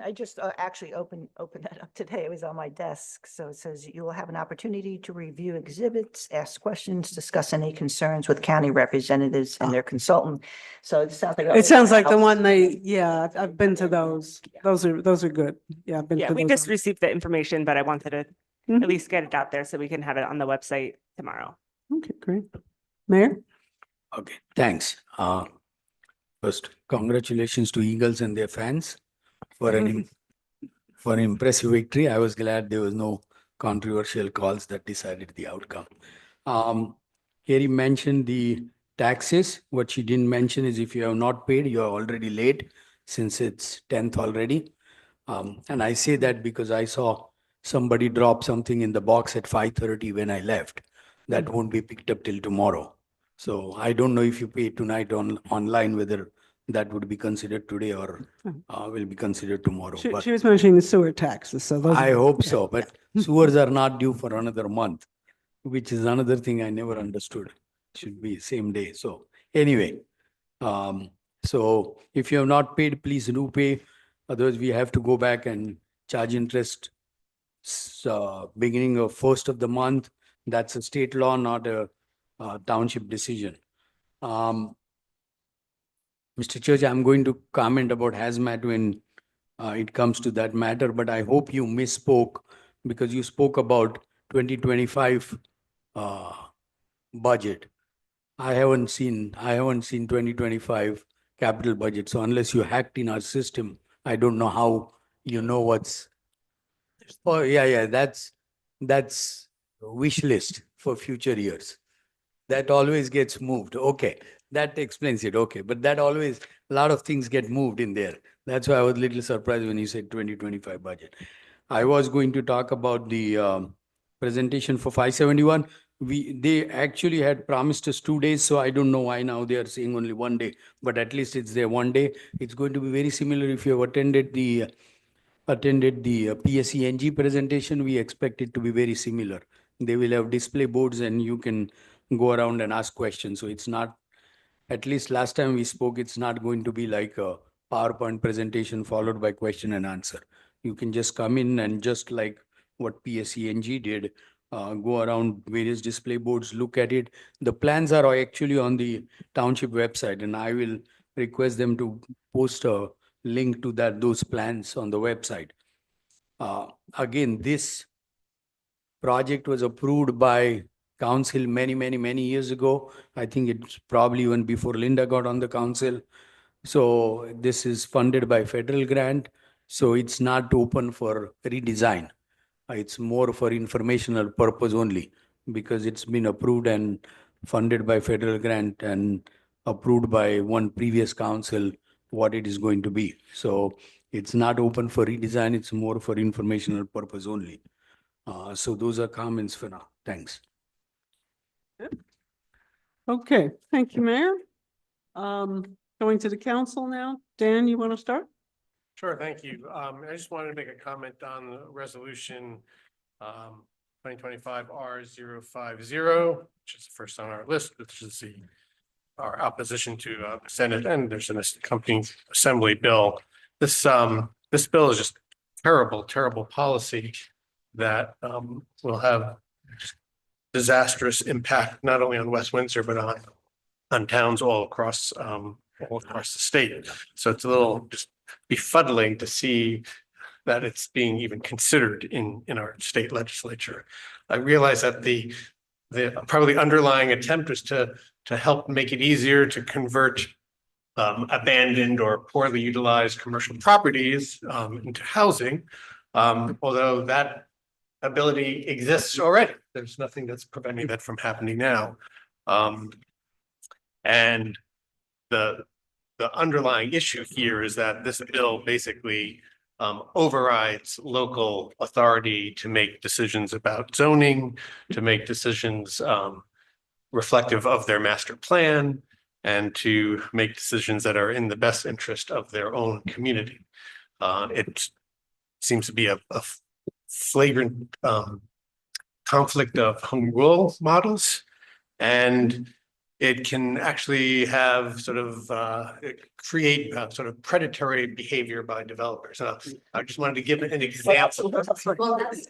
I just actually opened that up today. It was on my desk. So it says you will have an opportunity to review exhibits, ask questions, discuss any concerns with county representatives and their consultant. So it sounds like. It sounds like the one yeah, I've been to those. Those are good. Yeah, I've been Yeah, to we those. just received the information, but I wanted to Mhm. at least get it out there so we can have it on the website tomorrow. Okay, great. Mayor? Okay, thanks. First, congratulations to Eagles and their fans for for an impressive victory. I was glad there was no controversial calls that decided the outcome. Carrie mentioned the taxes. What she didn't mention is if you have not paid, you are already late since it's 10th already. And I say that because I saw somebody drop something in the box at 5:30 when I left. That won't be picked up till tomorrow. So I don't know if you pay tonight online, whether that would be considered today or will be considered tomorrow. She, But she was mentioning the sewer taxes, so those. I hope yeah, so, but sewers are not due for another month, which is another thing I never understood. Should be same day. So anyway, so if you have not paid, please do pay. Otherwise, we have to go back and charge interest beginning of first of the month. That's a state law, not a township decision. Mr. Church, I'm going to comment about hazmat when it comes to that matter, but I hope you misspoke because you spoke about 2025 budget. I haven't seen 2025 capital budget. So unless you hacked in our system, I don't know how you know what's. Oh, yeah, that's wish list for future years. That always gets moved. Okay, that explains it. Okay, but that always, a lot of things get moved in there. That's why I was a little surprised when you said 2025 budget. I was going to talk about the presentation for 571. They actually had promised us 2 days, so I don't know why now they are saying only 1 day, but at least it's there 1 day. It's going to be very similar if you have attended the PSENG presentation. We expect it to be very similar. They will have display boards and you can go around and ask questions. So it's not, at least last time we spoke, it's not going to be like a PowerPoint presentation followed by question and answer. You can just come in and just like what PSENG did, go around various display boards, look at it. The plans are actually on the township website, and I will request them to post a link to those plans on the website. Again, this project was approved by council many years ago. I think it's probably even before Linda got on the council. So this is funded by federal grant. So it's not open for redesign. It's more for informational purpose only because it's been approved and funded by federal grant and approved by one previous council what it is going to be. So it's not open for redesign. It's more for informational purpose only. So those are comments for now. Thanks. Okay, thank you, Mayor. Going to the council now. Dan, you want to start? Sure, thank you. I just wanted to make a comment on the resolution 2025 R050, which is the first on our list, which is our opposition to the Senate, and there's an accompanying assembly bill. This bill is just terrible policy that will have disastrous impact not only on West Windsor but on towns all across the state. So it's a little just befuddling to see that it's being even considered in our state legislature. I realize that the probably underlying attempt is to help make it easier to convert abandoned or poorly utilized commercial properties into housing, although that ability exists already. There's nothing that's preventing that from happening now. And the underlying issue here is that this bill basically overrides local authority to make decisions about zoning, to make decisions reflective of their master plan, and to make decisions that are in the best interest of their own community. It seems to be a flagrant conflict of home rule models, and it can actually have sort of create sort of predatory behavior by developers. I just wanted to give an example.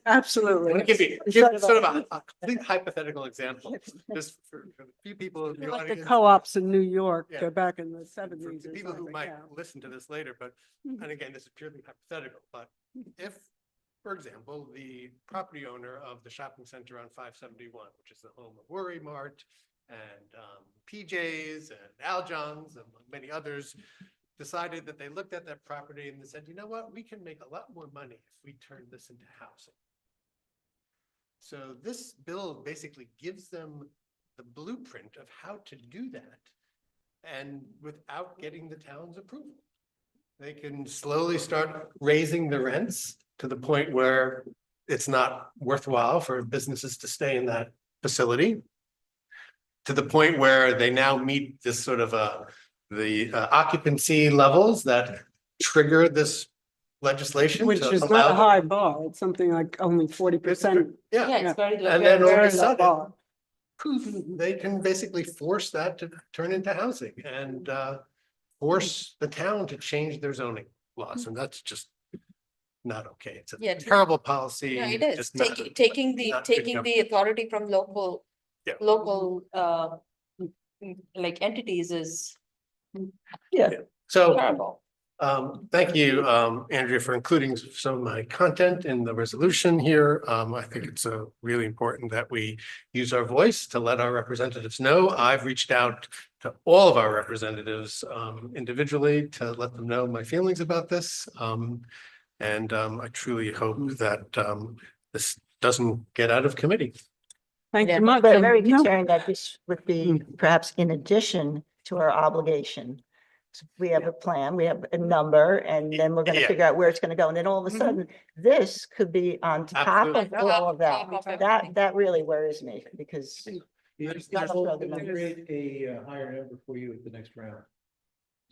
Absolutely. I'm gonna give sort of a complete hypothetical example, just for a few people in the Like the audience. co-ops in New York Yeah. Back in the For 70s. the or people who something, might yeah. listen to this later, but, and again, this is purely hypothetical, but if, for example, the property owner of the shopping center on 571, which is the home of Worry Mart and PJ's and Al John's and many others, decided that they looked at that property and they said, you know what, we can make a lot more money if we turn this into housing. So this bill basically gives them the blueprint of how to do that, and without getting the town's approval. They can slowly start raising the rents to the point where it's not worthwhile for businesses to stay in that facility, to the point where they now meet this sort of a the occupancy levels that trigger this legislation. Which to is allow not a them- high bar. It's something like only 40%. Yeah, Yeah, it's very low. and then all of Very a low sudden, bar. poof, they can basically force that to turn into housing and force the town to change their zoning laws, and that's just not okay. It's Yeah, a true. terrible policy. Yeah, it is just not- taking not good enough. the authority from Yeah. local, like entities is So, terrible. thank you, Andrea, for including some of my content in the resolution here. I think it's really important that we use our voice to let our representatives know. I've reached out to all of our representatives individually to let them know my feelings about this. And I truly hope that this doesn't get out of committee. Thank Yeah. you much. We're very No, concerned that this would be perhaps in addition to our obligation. So we have a plan, we have a number, and then we're gonna Yeah. figure out where it's gonna go. And then all of a Mhm. sudden, this could be on top Absolutely. of all of Top that. of That really worries me because There's not not- a further number. Create a higher number for you at the next round.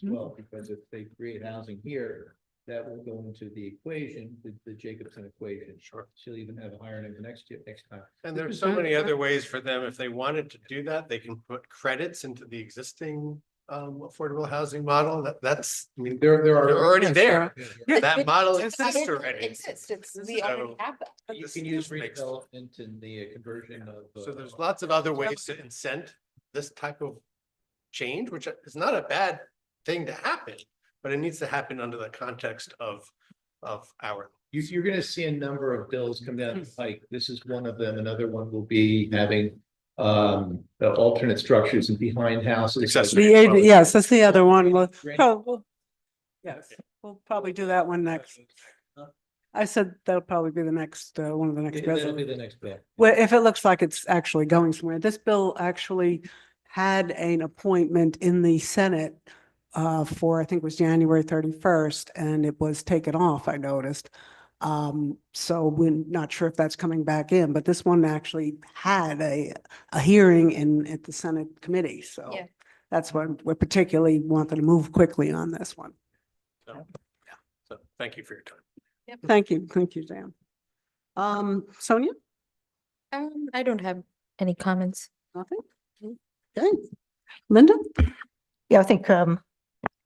As well, because if they create housing here, that will go into the equation, the Jacobson equation. Sure. She'll even have a higher number next year, next time. And there's so many other ways for them, if they wanted to do that, they can put credits into the existing affordable housing model. That's, I mean, There they're are. already there. Yeah. That model It's- exists It already. exists, we already So- have that. You can use redevelopment in the conversion of. So there's lots of other ways to incent this type of change, which is not a bad thing to happen, but it needs to happen under the context of our. You're gonna see a number of bills come down the pike. This is one of them. Another one will be having the alternate structures and behind houses. Accessory. yes, that's the other one. Great. Yes, we'll probably do that one next. I said that'll probably be the next, one of the next That'll be resolutions. the next bill. Well, if it looks like it's actually going somewhere. This bill actually had an appointment in the Senate for, I think it was January 31st, and it was taken off, I noticed. So we're not sure if that's coming back in, but this one actually had a hearing at the Senate committee, so Yeah. that's why we're particularly wanting to move quickly on this one. So thank you for your time. Thank you, Dan. Sonia, I don't have any comments. nothing? Okay, Linda? Yeah, I think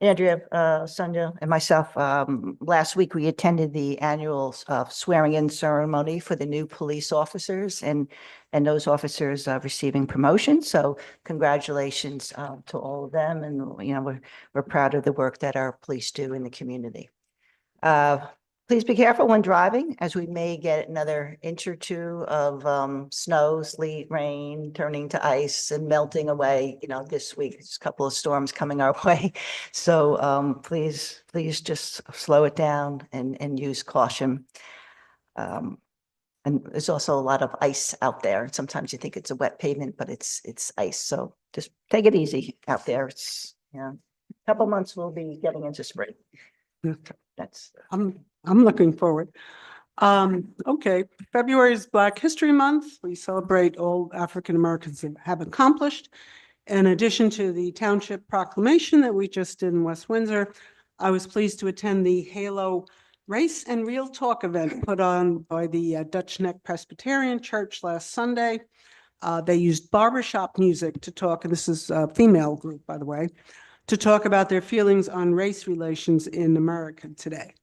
Andrea, Sonia and myself, last week we attended the annual swearing in ceremony for the new police officers and those officers receiving promotion. So congratulations to all of them. And, you know, we're proud of the work that our police do in the community. Please be careful when driving, as we may get another inch or two of snow, sleet, rain, turning to ice and melting away, you know, this week. There's a couple of storms coming our way. So please just slow it down and use caution. And there's also a lot of ice out there. Sometimes you think it's a wet pavement, but it's ice. So just take it easy out there. It's, you know, a couple months we'll be getting into spring. That's. I'm looking forward. Okay, February is Black History Month. We celebrate all African Americans have accomplished. In addition to the township proclamation that we just did in West Windsor, I was pleased to attend the Halo Race and Real Talk event put on by the Dutch Neck Presbyterian Church last Sunday. They used barbershop music to talk, and this is a female group, by the way, to talk about their feelings on race relations in America today.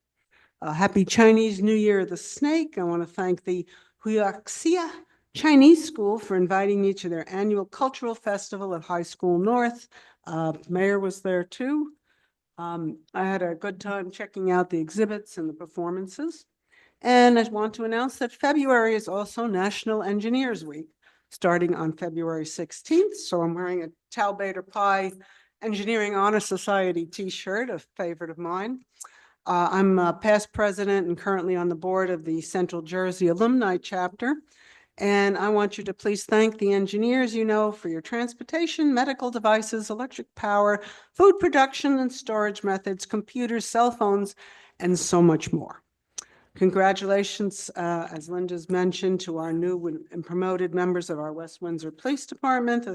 Happy Chinese New Year of the Snake. I want to thank the Huaxia Chinese School for inviting me to their annual cultural festival at High School North. Mayor was there too. I had a good time checking out the exhibits and the performances. And I want to announce that February is also National Engineers Week, starting on February 16th. So I'm wearing a Talbader Pie Engineering Honor Society t-shirt, a favorite of mine. I'm a past president and currently on the board of the Central Jersey Alumni Chapter. And I want you to please thank the engineers you know for your transportation, medical devices, electric power, food production and storage methods, computers, cell phones, and so much more. Congratulations, as Linda's mentioned, to our new and promoted members of our West Windsor Police Department.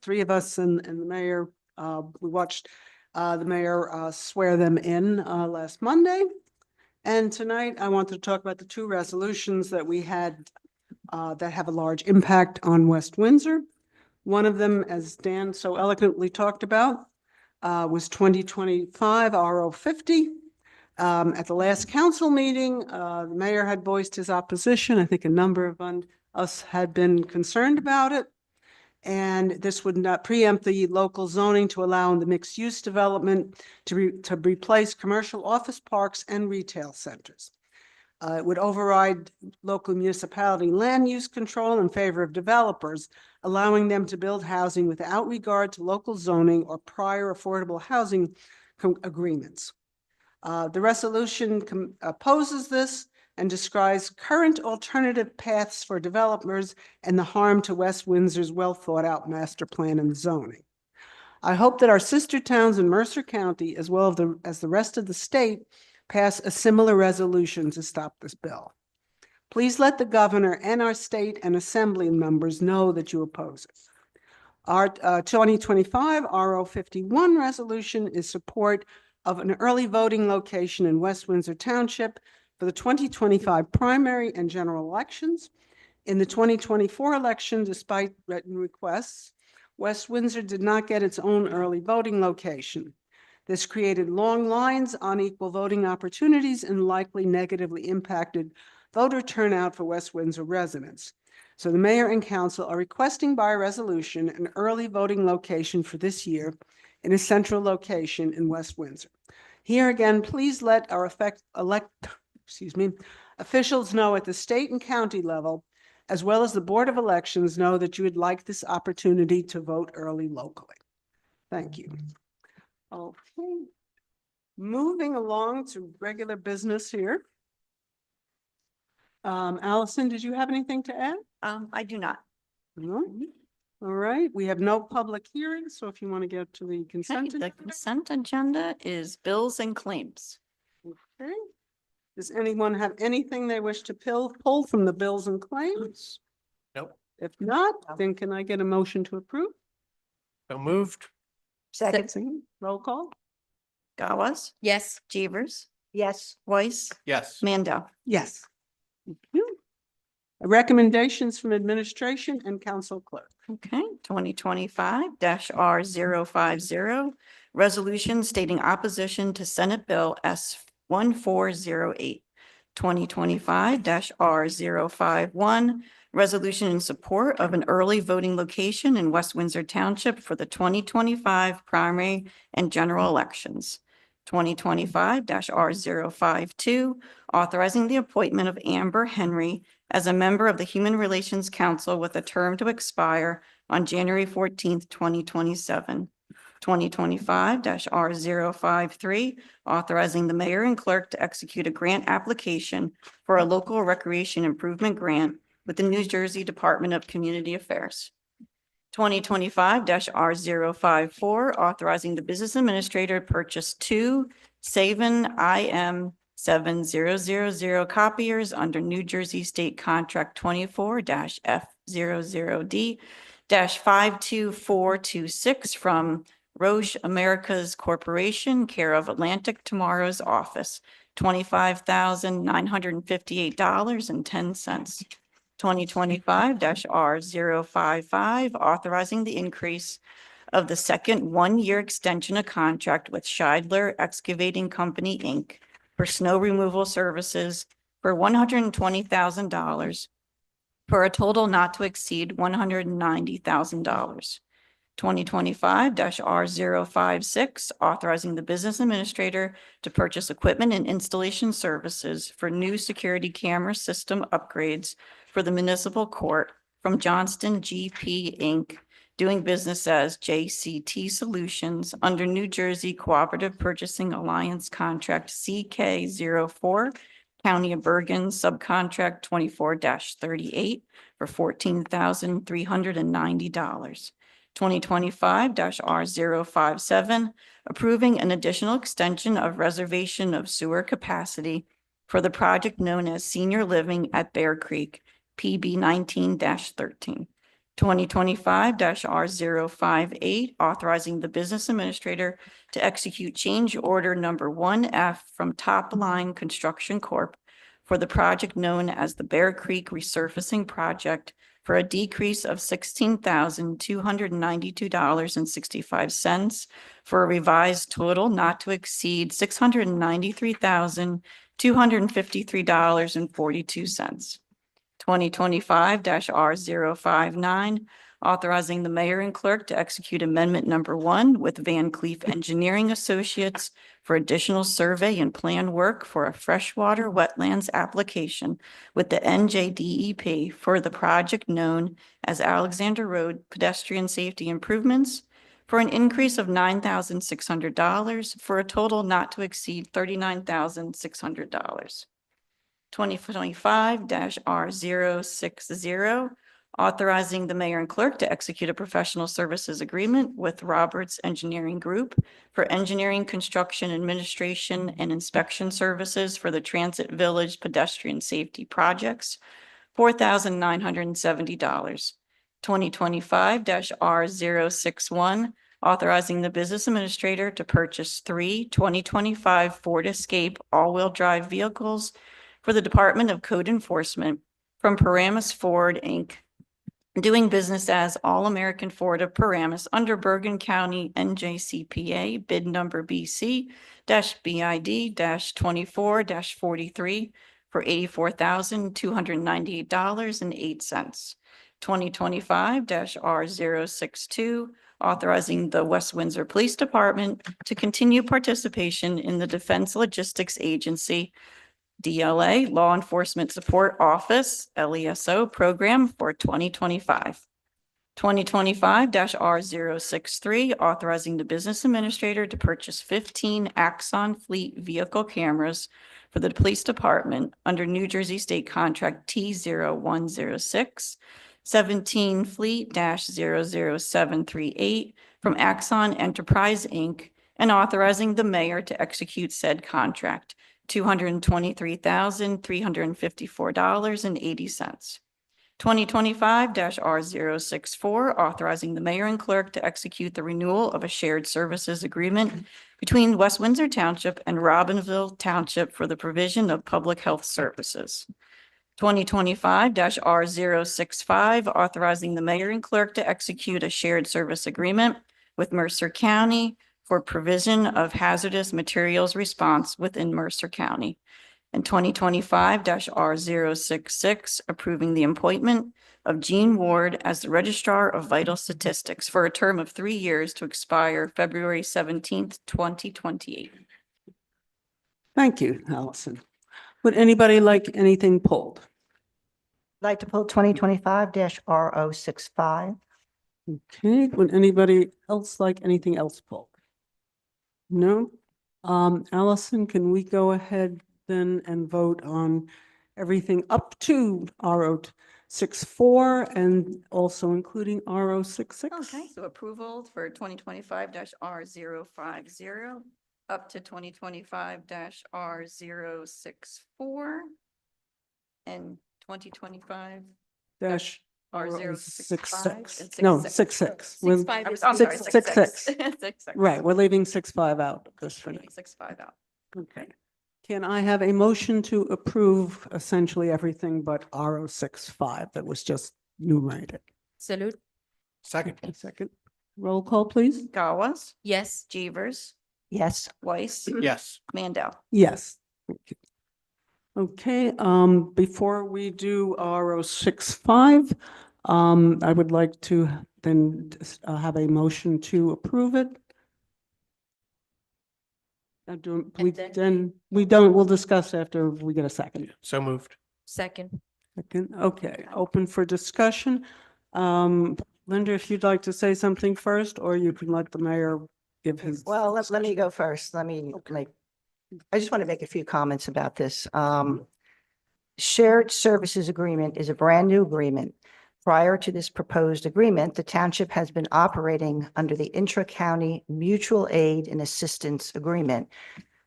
3 of us and the mayor We watched the mayor swear them in last Monday. And tonight I want to talk about the two resolutions that we had that have a large impact on West Windsor. One of them, as Dan so eloquently talked about, was 2025 RO 50. At the last council meeting, the mayor had voiced his opposition. I think a number of us had been concerned about it. And this would not preempt the local zoning to allow the mixed-use development to replace commercial office parks and retail centers. It would override local municipality land use control in favor of developers, allowing them to build housing without regard to local zoning or prior affordable housing agreements. The resolution opposes this and describes current alternative paths for developers and the harm to West Windsor's well-thought-out master plan and zoning. I hope that our sister towns in Mercer County, as well as the rest of the state, pass a similar resolution to stop this bill. Please let the governor and our state and assembly members know that you oppose it. Our 2025 RO 51 resolution is support of an early voting location in West Windsor Township for the 2025 primary and general elections. In the 2024 election, despite written requests, West Windsor did not get its own early voting location. This created long lines, unequal voting opportunities, and likely negatively impacted voter turnout for West Windsor residents. So the mayor and council are requesting by resolution an early voting location for this year in a central location in West Windsor. Here again, please let our officials know at the state and county level, as well as the Board of Elections, know that you would like this opportunity to vote early locally. Thank you. Okay. Moving along to regular business here. Allison, did you have anything to add? I do not. No? All right, we have no public hearings, so if you want to get to the Okay, consent. the agenda. consent agenda is bills and claims. Okay. Does anyone have anything they wish to pull from the bills and claims? Nope. If not, then can I get a motion to approve? So moved. Second, Roll call? Gawes, Yes. Jeevers, yes. Weiss, Yes. Mandel. Yes. Thank you. Recommendations from administration and council clerk. Okay, 2025-R 050, resolution stating opposition to Senate Bill S 1408. 2025-R 051, resolution in support of an early voting location in West Windsor Township for the 2025 primary and general elections. 2025-R 052, authorizing the appointment of Amber Henry as a member of the Human Relations Council with a term to expire on January 14th, 2027. 2025-R 053, authorizing the mayor and clerk to execute a grant application for a local recreation improvement grant with the New Jersey Department of Community Affairs. 2025-R 054, authorizing the business administrator to purchase two Savan IM 7000 copiers under New Jersey State Contract 24-F00D-52426 from Roche Americas Corporation, care of Atlantic Tomorrow's office, $25,958.10. 2025-R 055, authorizing the increase of the second one-year extension of contract with Scheidler Excavating Company, Inc. for snow removal services for $120,000 for a total not to exceed $190,000. 2025-R 056, authorizing the business administrator to purchase equipment and installation services for new security camera system upgrades for the municipal court from Johnston GP Inc., doing business as JCT Solutions under New Jersey Cooperative Purchasing Alliance Contract CK04, County of Bergen, subcontract 24-38 for $14,390. 2025-R 057, approving an additional extension of reservation of sewer capacity for the project known as Senior Living at Bear Creek, PB 19-13. 2025-R058, authorizing the business administrator to execute change order number 1F from Top Line Construction Corp. For the project known as the Bear Creek Resurfacing Project for a decrease of $16,292.65 for a revised total not to exceed $693,253.42. 2025-R059, authorizing the mayor and clerk to execute amendment number 1 with Van Cleef Engineering Associates for additional survey and plan work for a freshwater wetlands application with the NJDEP for the project known as Alexander Road Pedestrian Safety Improvements for an increase of $9,600 for a total not to exceed $39,600. 2025-R060, authorizing the mayor and clerk to execute a professional services agreement with Roberts Engineering Group for engineering, construction, administration, and inspection services for the Transit Village pedestrian safety projects, $4,970. 2025-R061, authorizing the business administrator to purchase 3 2025 Ford Escape all-wheel drive vehicles for the Department of Code Enforcement from Paramus Ford, Inc., doing business as All American Ford of Paramus under Bergen County NJCPA bid number BC-BID-24-43 for $84,298.08. 2025-R062, authorizing the West Windsor Police Department to continue participation in the Defense Logistics Agency DLA Law Enforcement Support Office, LESO program for 2025. 2025-R063, authorizing the business administrator to purchase 15 Axon Fleet vehicle cameras for the police department under New Jersey State Contract T0106, 17 Fleet-00738 from Axon Enterprise, Inc., and authorizing the mayor to execute said contract. $223,354.80. 2025-R064, authorizing the mayor and clerk to execute the renewal of a shared services agreement between West Windsor Township and Robbinsville Township for the provision of public health services. 2025-R065, authorizing the mayor and clerk to execute a shared service agreement with Mercer County for provision of hazardous materials response within Mercer County. And 2025-R066, approving the appointment of Jean Ward as the Registrar of Vital Statistics for a term of 3 years to expire February 17th, 2028. Thank you, Allison. Would anybody like anything pulled? I'd like to pull 2025-R065. Okay, would anybody else like anything else pulled? No? Allison, can we go ahead then and vote on everything up to R064 and also including R066? Okay, so approval for 2025-R050 up to 2025-R064 and 2025 Dash R065 No, 66. We're- 65 is I'm sorry, 666. 66. Right, we're leaving 65 out of this for now. 65 out. Okay. Can I have a motion to approve essentially everything but R065 that was just enumerated? Salute, Second. A second. Roll call, please. Gawas, yes. Jeevers, Yes, Weiss, Yes. Mandel. Yes. Thank you. Okay, before we do R065, I would like to then have a motion to approve it. We don't, we'll discuss after we get a second. So moved. Second, Second, okay, open for discussion. Linda, if you'd like to say something first, or you can let the mayor give his. well, let me go first. Let me make, I just want to make a few comments about this. Shared services agreement is a brand new agreement. Prior to this proposed agreement, the township has been operating under the intra-county mutual aid and assistance agreement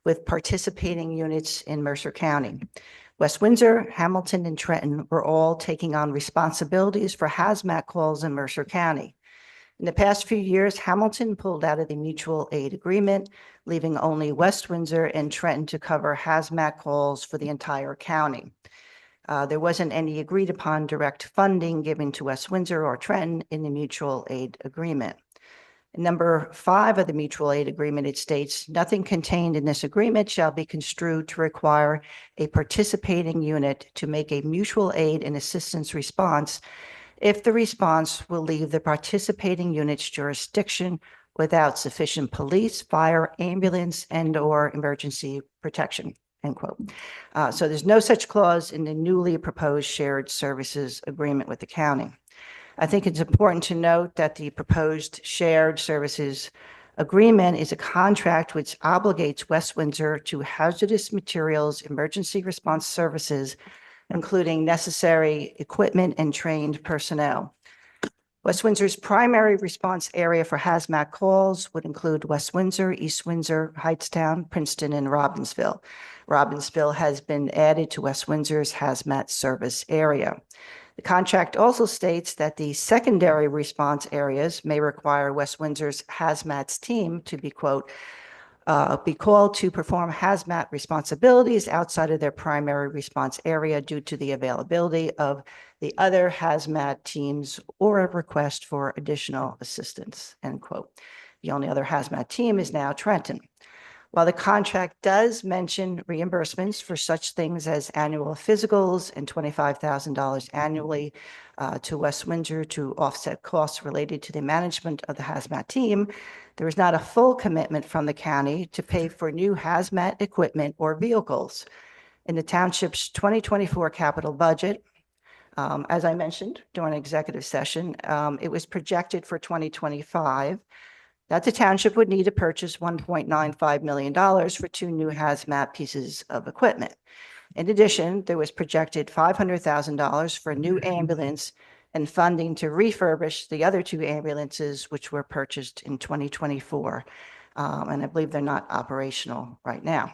with participating units in Mercer County. West Windsor, Hamilton, and Trenton were all taking on responsibilities for hazmat calls in Mercer County. In the past few years, Hamilton pulled out of the mutual aid agreement, leaving only West Windsor and Trenton to cover hazmat calls for the entire county. There wasn't any agreed upon direct funding given to West Windsor or Trenton in the mutual aid agreement. In number 5 of the mutual aid agreement, it states, nothing contained in this agreement shall be construed to require a participating unit to make a mutual aid and assistance response if the response will leave the participating unit's jurisdiction without sufficient police, fire, ambulance, and/or emergency protection, end quote. So there's no such clause in the newly proposed shared services agreement with the county. I think it's important to note that the proposed shared services agreement is a contract which obligates West Windsor to hazardous materials emergency response services, including necessary equipment and trained personnel. West Windsor's primary response area for hazmat calls would include West Windsor, East Windsor, Hightstown, Princeton, and Robbinsville. Robbinsville has been added to West Windsor's hazmat service area. The contract also states that the secondary response areas may require West Windsor's hazmat team to be, quote, be called to perform hazmat responsibilities outside of their primary response area due to the availability of the other hazmat teams or a request for additional assistance, end quote. The only other hazmat team is now Trenton. While the contract does mention reimbursements for such things as annual physicals and $25,000 annually to West Windsor to offset costs related to the management of the hazmat team, there is not a full commitment from the county to pay for new hazmat equipment or vehicles. In the township's 2024 capital budget, as I mentioned during executive session, it was projected for 2025 that the township would need to purchase $1.95 million for 2 new hazmat pieces of equipment. In addition, there was projected $500,000 for a new ambulance and funding to refurbish the other 2 ambulances, which were purchased in 2024. And I believe they're not operational right now.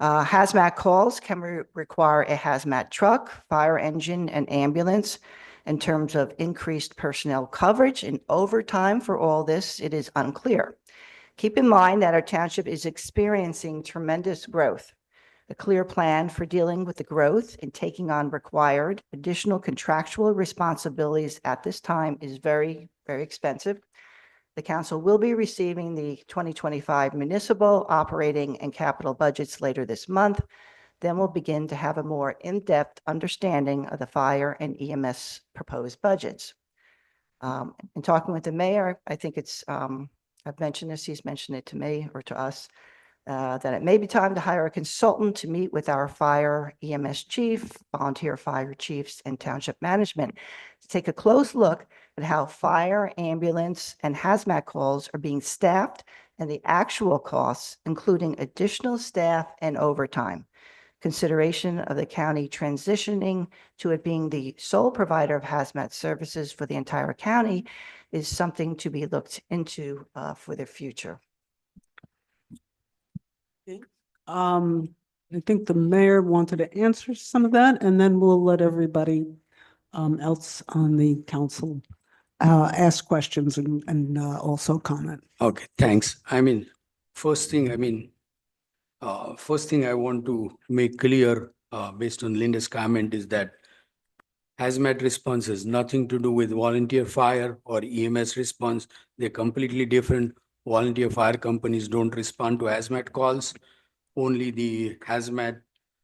Hazmat calls can require a hazmat truck, fire engine, and ambulance. In terms of increased personnel coverage and overtime for all this, it is unclear. Keep in mind that our township is experiencing tremendous growth. A clear plan for dealing with the growth and taking on required additional contractual responsibilities at this time is very, very expensive. The council will be receiving the 2025 municipal operating and capital budgets later this month. Then we'll begin to have a more in-depth understanding of the fire and EMS proposed budgets. In talking with the mayor, I think it's, I've mentioned this, he's mentioned it to me or to us, that it may be time to hire a consultant to meet with our fire EMS chief, volunteer fire chiefs, and township management to take a close look at how fire, ambulance, and hazmat calls are being staffed and the actual costs, including additional staff and overtime. Consideration of the county transitioning to it being the sole provider of hazmat services for the entire county is something to be looked into for the future. I think the mayor wanted to answer some of that, and then we'll let everybody else on the council ask questions and also comment. Okay, thanks. First thing I want to make clear, based on Linda's comment, is that hazmat response has nothing to do with volunteer fire or EMS response. They're completely different. Volunteer fire companies don't respond to hazmat calls. Only the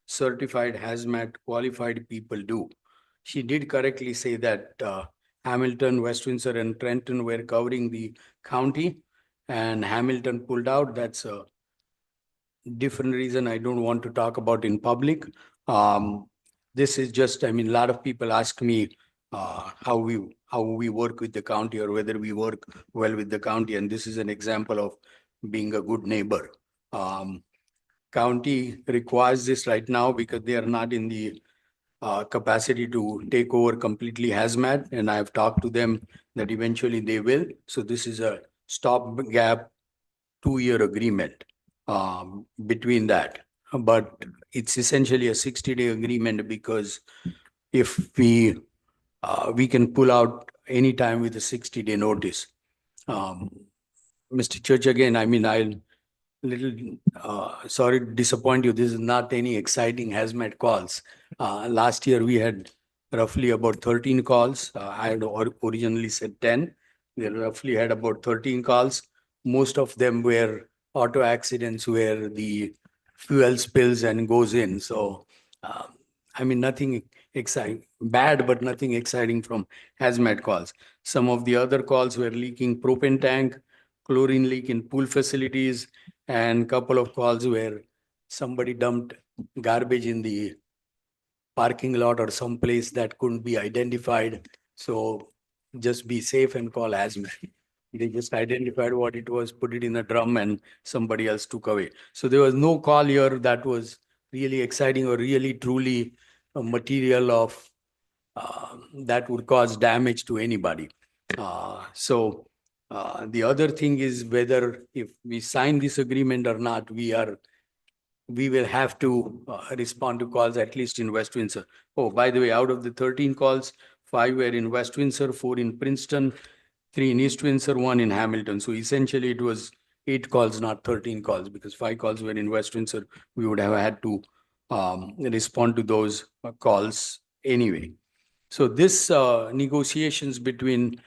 certified hazmat qualified people do. She did correctly say that Hamilton, West Windsor, and Trenton were covering the county, and Hamilton pulled out. That's a different reason I don't want to talk about in public. This is just, a lot of people ask me how we work with the county or whether we work well with the county, and this is an example of being a good neighbor. County requires this right now because they are not in the capacity to take over completely hazmat, and I've talked to them that eventually they will. So this is a stopgap 2-year agreement between that. but it's essentially a 60-day agreement because if we can pull out anytime with a 60-day notice. Mr. Church, again, I mean, I'll little sorry to disappoint you. This is not any exciting hazmat calls. Last year we had roughly about 13 calls. I had originally said 10. We roughly had about 13 calls. Most of them were auto accidents where the fuel spills and goes in. So, I mean, nothing exciting, bad, but nothing exciting from hazmat calls. Some of the other calls were leaking propane tank, chlorine leak in pool facilities, and couple of calls where somebody dumped garbage in the parking lot or someplace that couldn't be identified. So just be safe and call hazmat. They just identified what it was, put it in a drum, and somebody else took away. So there was no call here that was really exciting or really truly a material of that would cause damage to anybody. The other thing is whether if we sign this agreement or not, we will have to respond to calls at least in West Windsor. Oh, by the way, out of the 13 calls, 5 were in West Windsor, 4 in Princeton, 3 in East Windsor, 1 in Hamilton. So essentially it was 8 calls, not 13 calls, because 5 calls were in West Windsor. We would have had to respond to those calls anyway. So this negotiations between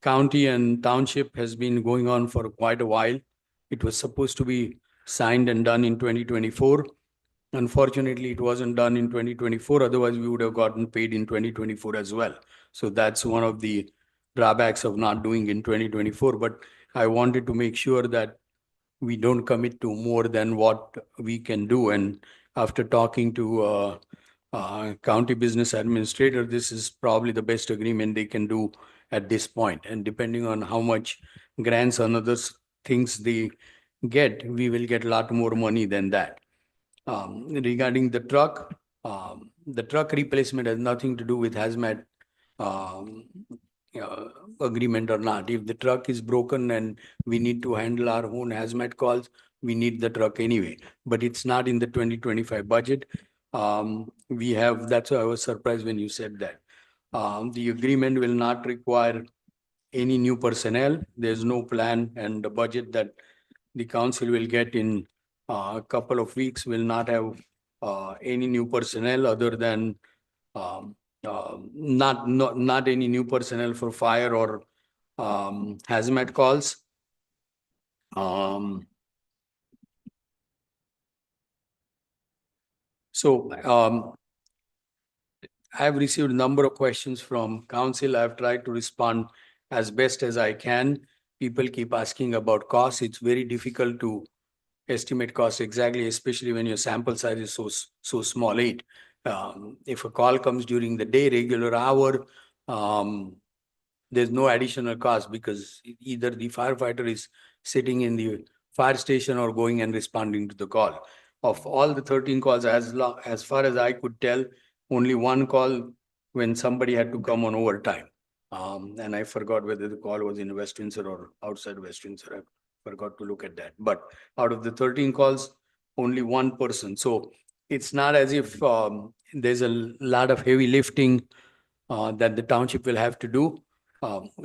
county and township has been going on for quite a while. It was supposed to be signed and done in 2024. Unfortunately, it wasn't done in 2024. Otherwise, we would have gotten paid in 2024 as well. So that's one of the drawbacks of not doing in 2024. But I wanted to make sure that we don't commit to more than what we can do. And after talking to county business administrator, this is probably the best agreement they can do at this point. And depending on how much grants and other things they get, we will get a lot more money than that. Regarding the truck replacement has nothing to do with hazmat agreement or not. If the truck is broken and we need to handle our own hazmat calls, we need the truck anyway, but it's not in the 2025 budget. That's why I was surprised when you said that. The agreement will not require any new personnel. There's no plan, and the budget that the council will get in a couple of weeks will not have any new personnel other than not any new personnel for fire or hazmat calls. I've received a number of questions from council. I've tried to respond as best as I can. People keep asking about costs. It's very difficult to estimate costs exactly, especially when your sample size is so small, 8. If a call comes during the day, regular hour, there's no additional cost because either the firefighter is sitting in the fire station or going and responding to the call. Of all the 13 calls, as far as I could tell, only 1 call when somebody had to come on overtime. And I forgot whether the call was in West Windsor or outside West Windsor. I forgot to look at that. But out of the 13 calls, only 1 person. So it's not as if there's a lot of heavy lifting that the township will have to do.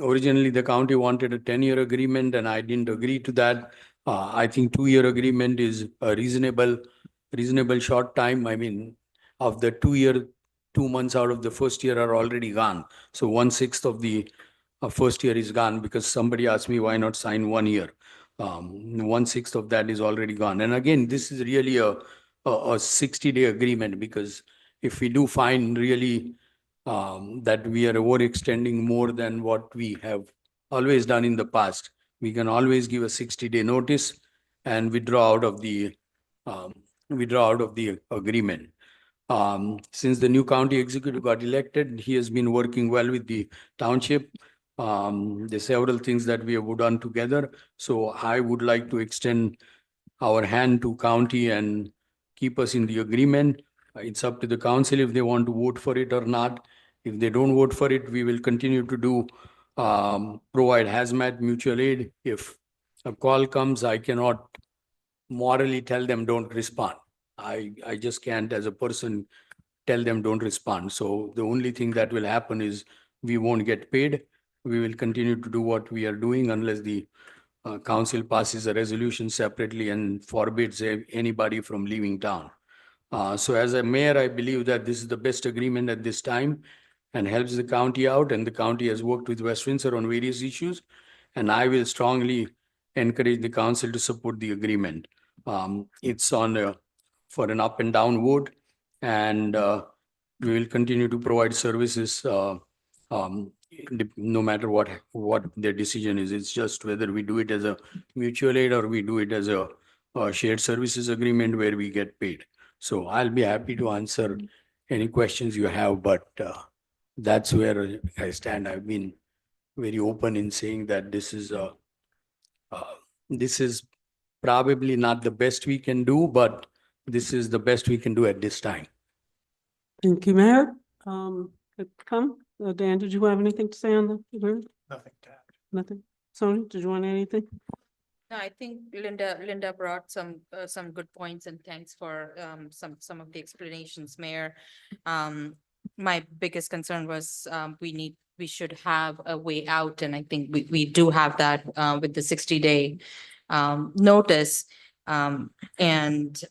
Originally, the county wanted a 10-year agreement, and I didn't agree to that. I think 2-year agreement is a reasonable short time. I mean, of the 2 months out of the first year are already gone. So 1/6 of the first year is gone because somebody asked me why not sign 1 year. 1/6 of that is already gone. And again, this is really a 60-day agreement because if we do find really that we are overextending more than what we have always done in the past, we can always give a 60-day notice and withdraw out of the agreement. Since the new county executive got elected, he has been working well with the township. There's several things that we have done together. So I would like to extend our hand to county and keep us in the agreement. It's up to the council if they want to vote for it or not. If they don't vote for it, we will continue to do provide hazmat mutual aid. If a call comes, I cannot morally tell them don't respond. I just can't as a person tell them don't respond. So the only thing that will happen is we won't get paid. We will continue to do what we are doing unless the council passes a resolution separately and forbids anybody from leaving town. So as a mayor, I believe that this is the best agreement at this time and helps the county out. And the county has worked with West Windsor on various issues. And I will strongly encourage the council to support the agreement. It's for an up and down vote, and we will continue to provide services no matter what their decision is. It's just whether we do it as a mutual aid or we do it as a shared services agreement where we get paid. So I'll be happy to answer any questions you have, but that's where I stand. I've been very open in saying that this is probably not the best we can do, but this is the best we can do at this time. Thank you, Mayor. Dan, did you have anything to say on the? Nothing to add. Nothing? Sonia, did you want anything? No, I think Linda brought some good points, and thanks for some of the explanations, Mayor. My biggest concern was we should have a way out, and I think we do have that with the 60-day notice. And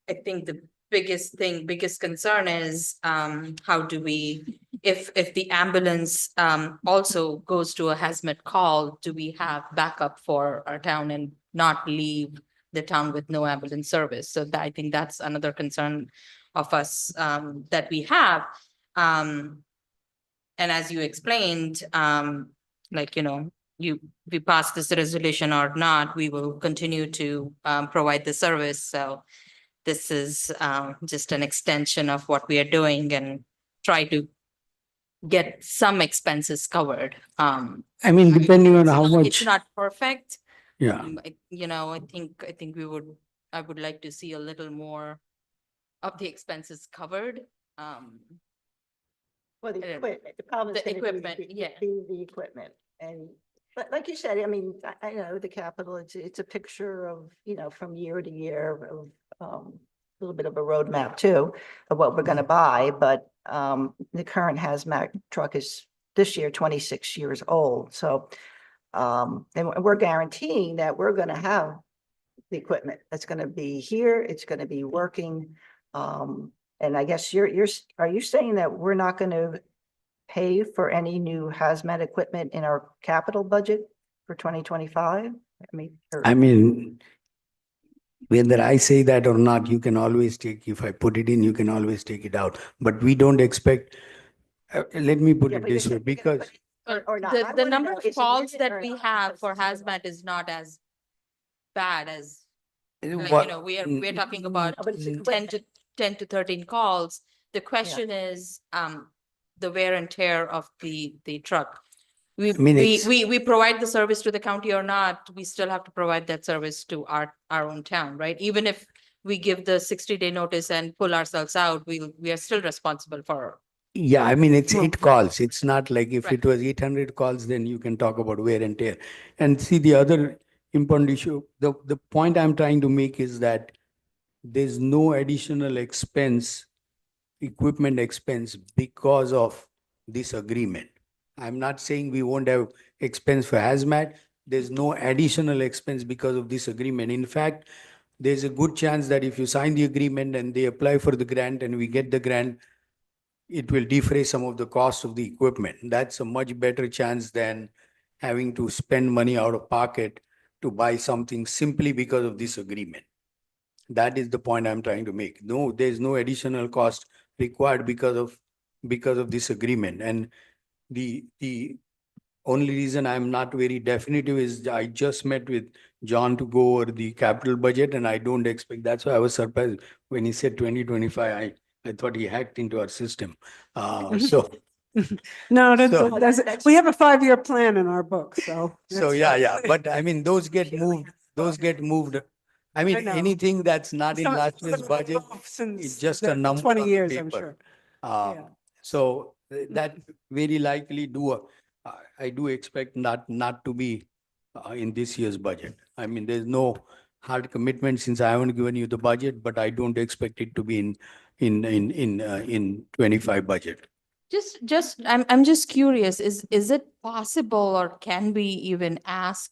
I think the biggest concern is how do we, if the ambulance also goes to a hazmat call, do we have backup for our town and not leave the town with no ambulance service? So I think that's another concern of us that we have. And as you explained, like, we pass this resolution or not, we will continue to provide the service. So this is just an extension of what we are doing and try to get some expenses covered. I mean, depending on how It's much, not perfect. yeah. I think I would like to see a little more of the expenses covered. Well, the Uh, equipment, the problem is the gonna be equipment, yeah. the equipment. And, but like you said, I mean, I know the capital, it's a picture of, from year to year of, a little bit of a roadmap too, of what we're gonna buy, but, the current hazmat truck is this year 26 years old, so, and we're guaranteeing that we're gonna have the equipment that's gonna be here, it's gonna be working, and I guess are you saying that we're not gonna pay for any new hazmat equipment in our capital budget for 2025? I mean, whether I say that or not, you can always if I put it in, you can always take it out. But we don't expect, let me put Yeah, it but you're this way, saying you're gonna because or not. I The wanna number know, of is it calls in it that or we not? have for Because- hazmat is not as bad as, what- we're talking about No, but it's 10 equipment. to 13 calls. The question is, the wear and tear of the truck. mean, it's- We provide the service to the county or not, we still have to provide that service to our own town, right? Even if we give the 60-day notice and pull ourselves out, we are still responsible for. Yeah, I mean, it's Well- 8 calls. It's not like if Right. it was 800 calls, then you can talk about wear and tear. And see, the other important issue, the point I'm trying to make is that there's no additional expense, equipment expense because of this agreement. I'm not saying we won't have expense for hazmat. There's no additional expense because of this agreement. In fact, there's a good chance that if you sign the agreement and they apply for the grant and we get the grant, it will defray some of the cost of the equipment. That's a much better chance than having to spend money out of pocket to buy something simply because of this agreement. That is the point I'm trying to make. No, there's no additional cost required because of this agreement. And the only reason I'm not very definitive is I just met with John to go over the capital budget, and I don't expect, that's why I was surprised when he said 2025. I thought he hacked into our system. So No, So- we have a 5-year plan in our book, so. yeah, but I mean, those get moved. I mean, know. anything that's not in last year's budget, it's just a number 20 on years, I'm paper. sure. Uh, Yeah. So that very likely I do expect not to be in this year's budget. I mean, there's no hard commitment since I haven't given you the budget, but I don't expect it to be in 25 budget. I'm just curious, is it possible or can we even ask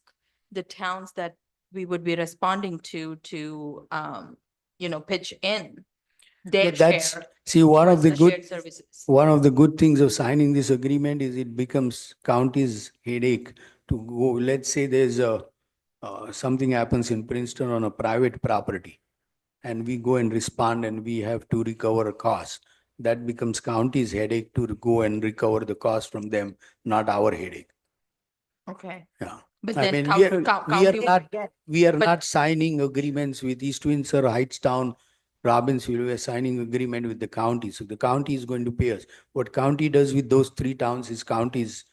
the towns that we would be responding to, pitch in their That's, share see, one of towards the the good, shared services? one of the good things of signing this agreement is it becomes county's headache to go, let's say there's something happens in Princeton on a private property, and we go and respond and we have to recover a cost. That becomes county's headache to go and recover the cost from them, not our headache. Okay. Yeah. But I then mean, coun- we are, coun- we are county- not, we are But- not signing agreements with East Windsor, Hightstown, Robbinsville. We are signing agreement with the county. So the county is going to pay us. What county does with those three towns is county's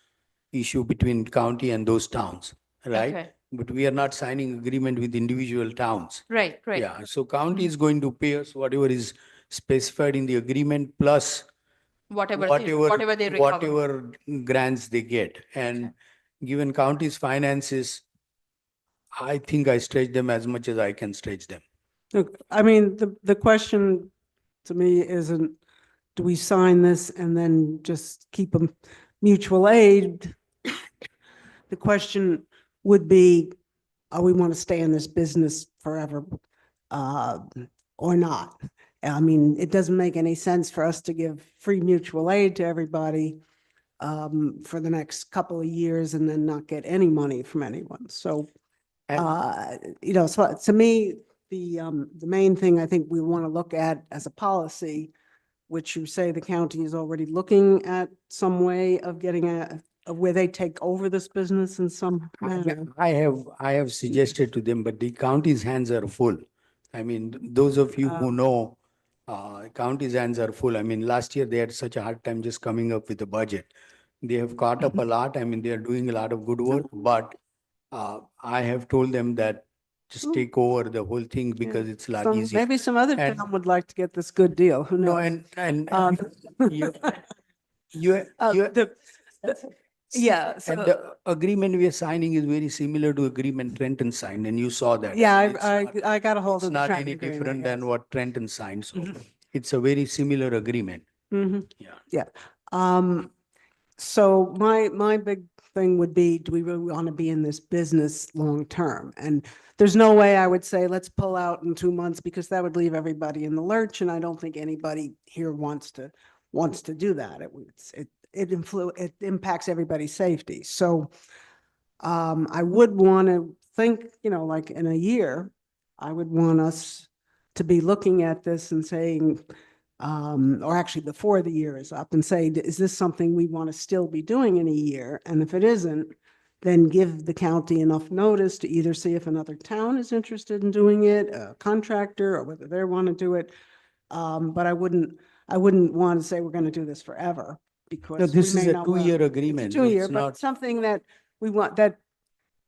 issue between county and those towns, right? Okay. But we are not signing agreement with individual towns. Right, right. Yeah, so county is going to pay us whatever is specified in the agreement plus Whatever they recover. whatever grants they get. And given county's finances, I think I stretch them as much as I can stretch them. Look, I mean, the question to me isn't, do we sign this and then just keep them mutual aid? The question would be, we want to stay in this business forever, or not? I mean, it doesn't make any sense for us to give free mutual aid to everybody for the next couple of years and then not get any money from anyone. So, so to me, the main thing I think we want to look at as a policy, which you say the county is already looking at some way of getting where they take over this business in some manner. I have suggested to them, but the county's hands are full. I mean, those of you who know, county's hands are full. I mean, last year they had such a hard time just coming up with a budget. They have caught up a lot. I mean, they are doing a lot of good work, but I have told them that just take over the whole thing because it's a lot easier. Maybe some other And- town would like to get this good deal. Who No, knows? and Um, you, Yeah. and So, the agreement we are signing is very similar to agreement Trenton signed, and you saw that. yeah, It's not- I got a hold It's of the not track any agreement, different yes. than what Trenton signed, so Mhm. it's a very similar agreement. Mhm. Yeah. So my big thing would be, do we really want to be in this business long-term? And there's no way I would say, let's pull out in 2 months, because that would leave everybody in the lurch, and I don't think anybody here wants to do that. It impacts everybody's safety. So I would want to think, like in a year, I would want us to be looking at this and saying, or actually before the year is up, and say, is this something we want to still be doing in a year? And if it isn't, then give the county enough notice to either see if another town is interested in doing it, a contractor, or whether they want to do it. But I wouldn't want to say we're going to do this forever, because No, this we is may a not wanna- 2-year It's agreement. a 2-year, It's but not, something that we want, that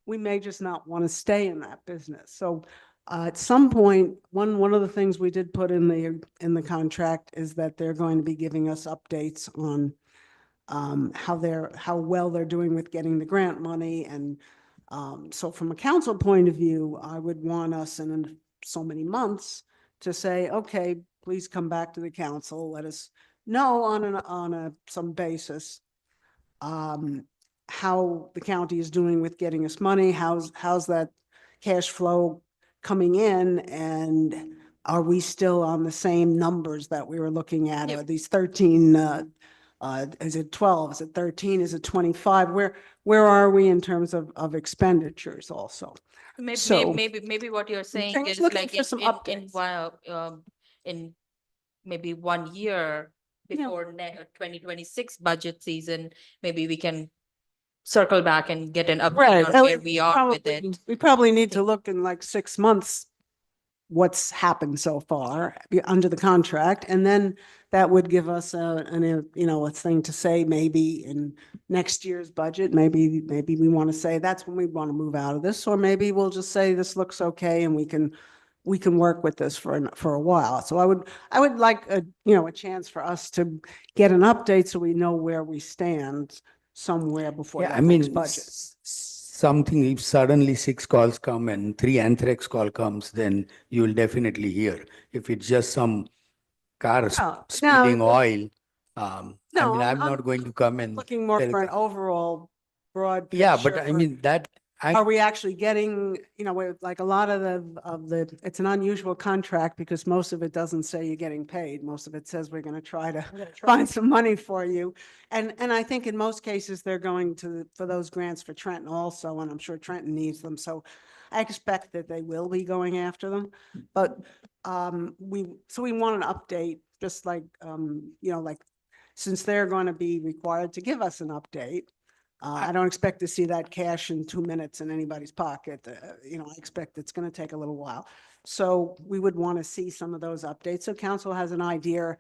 we may just not want to stay in that business. So at some point, one of the things we did put in the contract is that they're going to be giving us updates on how well they're doing with getting the grant money. And so from a council point of view, I would want us in so many months to say, okay, please come back to the council, let us know on some basis how the county is doing with getting us money, how's that cash flow coming in, and are we still on the same numbers that we were looking at? Yep. Are these 13, is it 12, is it 13, is it 25? Where are we in terms of expenditures also? So- Maybe what you're saying saying is looking like for some updates. in maybe 1 year Yeah. before 2026 budget season, maybe we can circle back and get an update on where we are with it. We probably need to look in like 6 months, what's happened so far under the contract. And then that would give us a thing to say, maybe in next year's budget, maybe we want to say that's when we want to move out of this, or maybe we'll just say this looks okay and we can work with this for a while. So I would like a chance for us to get an update so we know where we stand somewhere before yeah, that I mean, next budget. something, if suddenly 6 calls come and 3 anthrax call comes, then you will definitely hear. If it's just some car No, spilling no, oil, I no, mean, I'm I'm not going to come and looking more tell for an the- overall broad Yeah, picture. but I for- mean, that, Are we actually getting, like a lot of it's an unusual contract because most of it doesn't say you're getting paid. Most of it says we're going to try to find some money for you. And I think in most cases, they're going for those grants for Trenton also, and I'm sure Trenton needs them. So I expect that they will be going after them. But we want an update, just like, like, since they're going to be required to give us an update. I don't expect to see that cash in 2 minutes in anybody's pocket. I expect it's going to take a little while. So we would want to see some of those updates. So council has an idea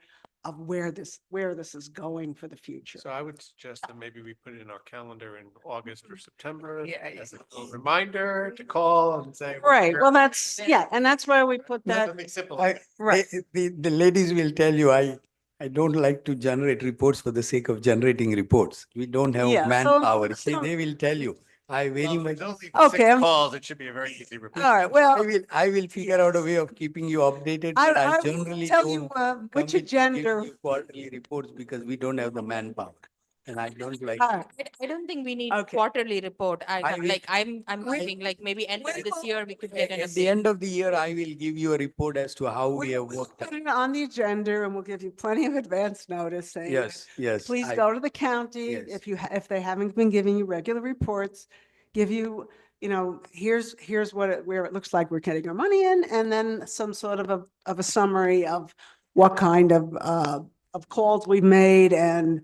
of where this is going for the future. So I would suggest that maybe we put it in our calendar in August or September. Yeah, As a little reminder to call and say. we're Right. here. Well, and that's why we put that. Something simple. Right. The ladies will tell you, I don't like to generate reports for the sake of generating reports. We don't have Yeah, manpower. so- They will tell you. I very Well, much, there's only Okay, 6 I'm- calls. It should be a very easy report. All right. Well, I will figure out a way of keeping you updated, but I I will generally tell you don't. which commit to giving agenda. you Quarterly reports because we don't have the manpower. And I don't like. All right. I don't think we need Okay. quarterly report. I will- I'm thinking like maybe end of this year, we could get an At the update. end of the year, I will give you a report as to how we have worked. Put it on the agenda and we'll give you plenty of advance notice saying. Yes. Please go to the county Yes. if they haven't been giving you regular reports, give you, here's where it looks like we're getting our money in, and then some sort of a summary of what kind of calls we've made and,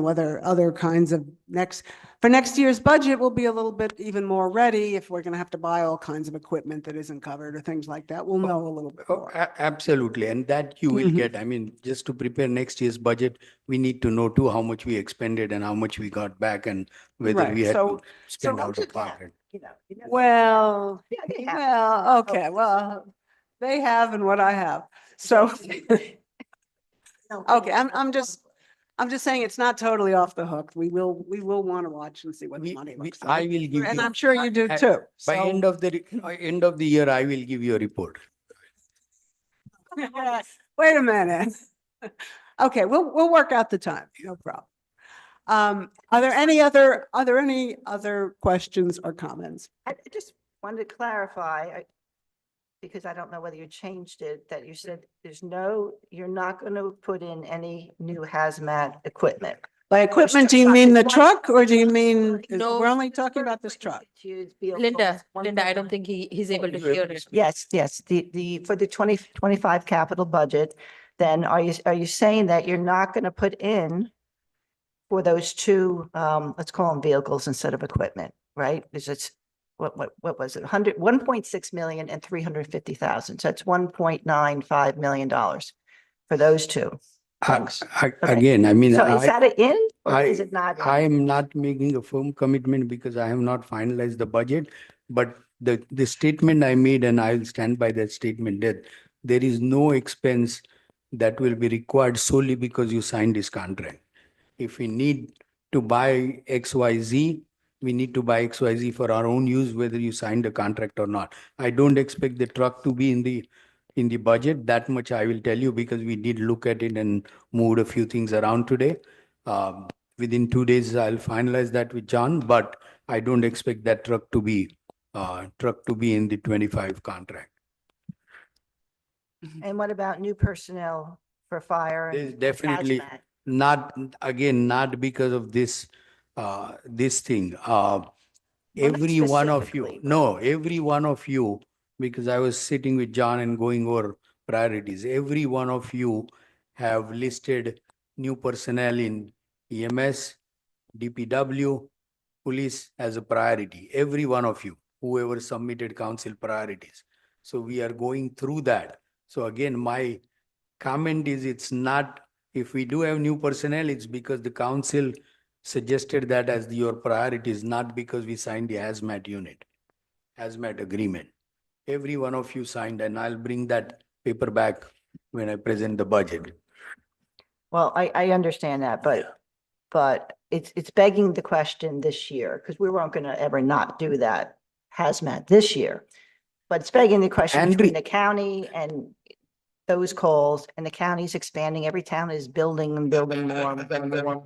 whether other kinds of for next year's budget, we'll be a little bit even more ready if we're going to have to buy all kinds of equipment that isn't covered or things like that. We'll know a little bit Oh, more. absolutely. And that you will Mhm. get. I mean, just to prepare next year's budget, we need to know too how much we expended and how much we got back and whether Right, we had so- to spend how out should of that, pocket. You know, Well, Yeah, they have. well, okay, well, they have and what I have. So, okay, I'm just saying it's not totally off the hook. We will want to watch and see what the We- money we- looks I like. will give And you. I'm sure you do I- too. By end of the year, I will give you a report. Wait a minute. Okay, we'll work out the time, no problem. Are there any other questions or comments? I just wanted to clarify, because I don't know whether you changed it, that you said you're not going to put in any new hazmat equipment. By equipment, do you mean the truck or do you mean, we're only talking about this truck? Linda, I don't think he's able to hear it. Yes, for the 2025 capital budget, then are you saying that you're not going to put in for those two, let's call them vehicles instead of equipment, right? Because it's, what was it? 1.6 million and 350,000. So that's $1.95 million for those two. things. Again, I mean, So is that it in or I- is it not? in? I am not making a firm commitment because I have not finalized the budget. But the statement I made, and I will stand by that statement, that there is no expense that will be required solely because you signed this contract. If we need to buy XYZ, we need to buy XYZ for our own use, whether you signed the contract or not. I don't expect the truck to be in the budget. That much I will tell you because we did look at it and moved a few things around today. Within 2 days, I'll finalize that with John, but I don't expect that truck to be in the 25 contract. And what about new personnel for fire? and There's definitely hazmat? not because of this thing. Every one of you, specifically, but- no, every one of you, because I was sitting with John and going over priorities, every one of you have listed new personnel in EMS, DPW, police as a priority, every one of you, whoever submitted council priorities. So we are going through that. So again, my comment is it's not, if we do have new personnel, it's because the council suggested that as your priorities, not because we signed the hazmat agreement. Every one of you signed, and I'll bring that paper back when I present the budget. Well, I understand that, but it's begging the question this year, because we weren't gonna ever not do that hazmat this year. But it's begging the question between the county and those calls, and the county's expanding. Every town is building and building more. And building more.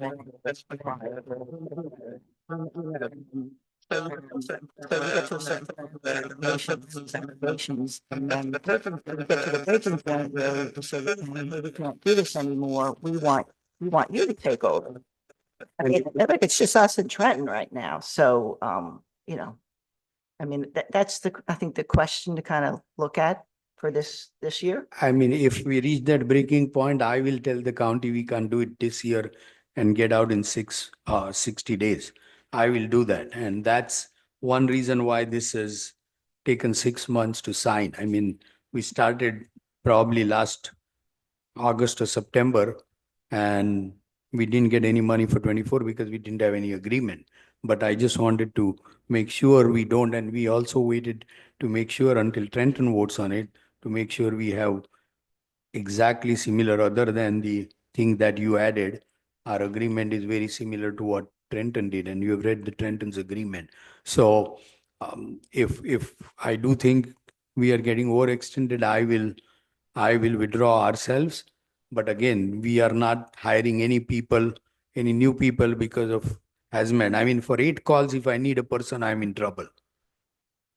So we get to a certain point where regulations, and then we get to the breaking point where we say, we can't do this anymore. We want you to take over. I mean, it's just us in Trenton right now. So, I mean, that's I think the question to kind of look at for this year. I mean, if we reach that breaking point, I will tell the county we can do it this year and get out in 60 days. I will do that. And that's one reason why this has taken 6 months to sign. I mean, we started probably last August or September, and we didn't get any money for 24 because we didn't have any agreement. But I just wanted to make sure we don't, and we also waited to make sure until Trenton votes on it, to make sure we have exactly similar, other than the thing that you added. Our agreement is very similar to what Trenton did, and you have read the Trenton's agreement. So if I do think we are getting overextended, I will withdraw ourselves. But again, we are not hiring any new people because of hazmat. I mean, for 8 calls, if I need a person, I'm in trouble.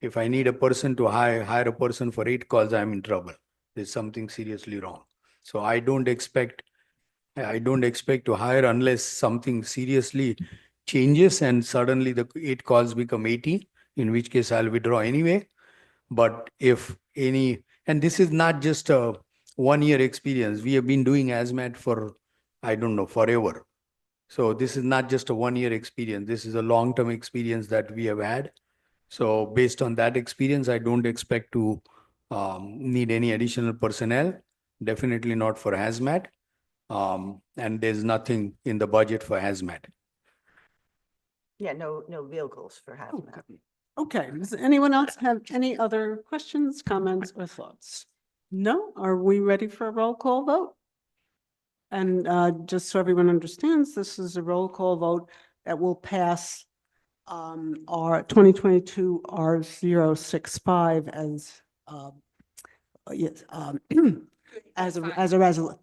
If I need a person to hire a person for 8 calls, I'm in trouble. There's something seriously wrong. So I don't expect to hire unless something seriously changes and suddenly the 8 calls become 80, in which case I'll withdraw anyway. But if any, and this is not just a 1-year experience. We have been doing hazmat for, I don't know, forever. So this is not just a 1-year experience. This is a long-term experience that we have had. So based on that experience, I don't expect to need any additional personnel. Definitely not for hazmat. And there's nothing in the budget for hazmat. Yeah, no vehicles for hazmat. Okay, does anyone else have any other questions, comments, or thoughts? No? Are we ready for a roll call vote? And just so everyone understands, this is a roll call vote that will pass our 2022 R065 as yes, as a resolution.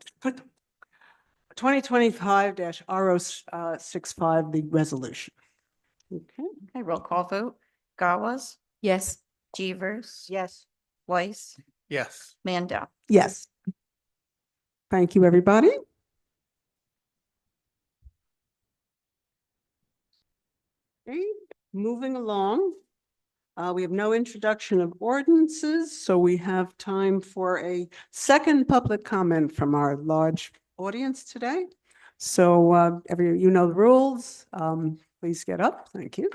2025-R065, the resolution. Okay. Okay, roll call vote. Gawas, Yes. Jeevers, Yes. Weiss, Yes. Mandel. Yes. Thank you, everybody. Okay, moving along. We have no introduction of ordinances, so we have time for a second public comment from our large audience today. So you know the rules. Please get up. Thank you.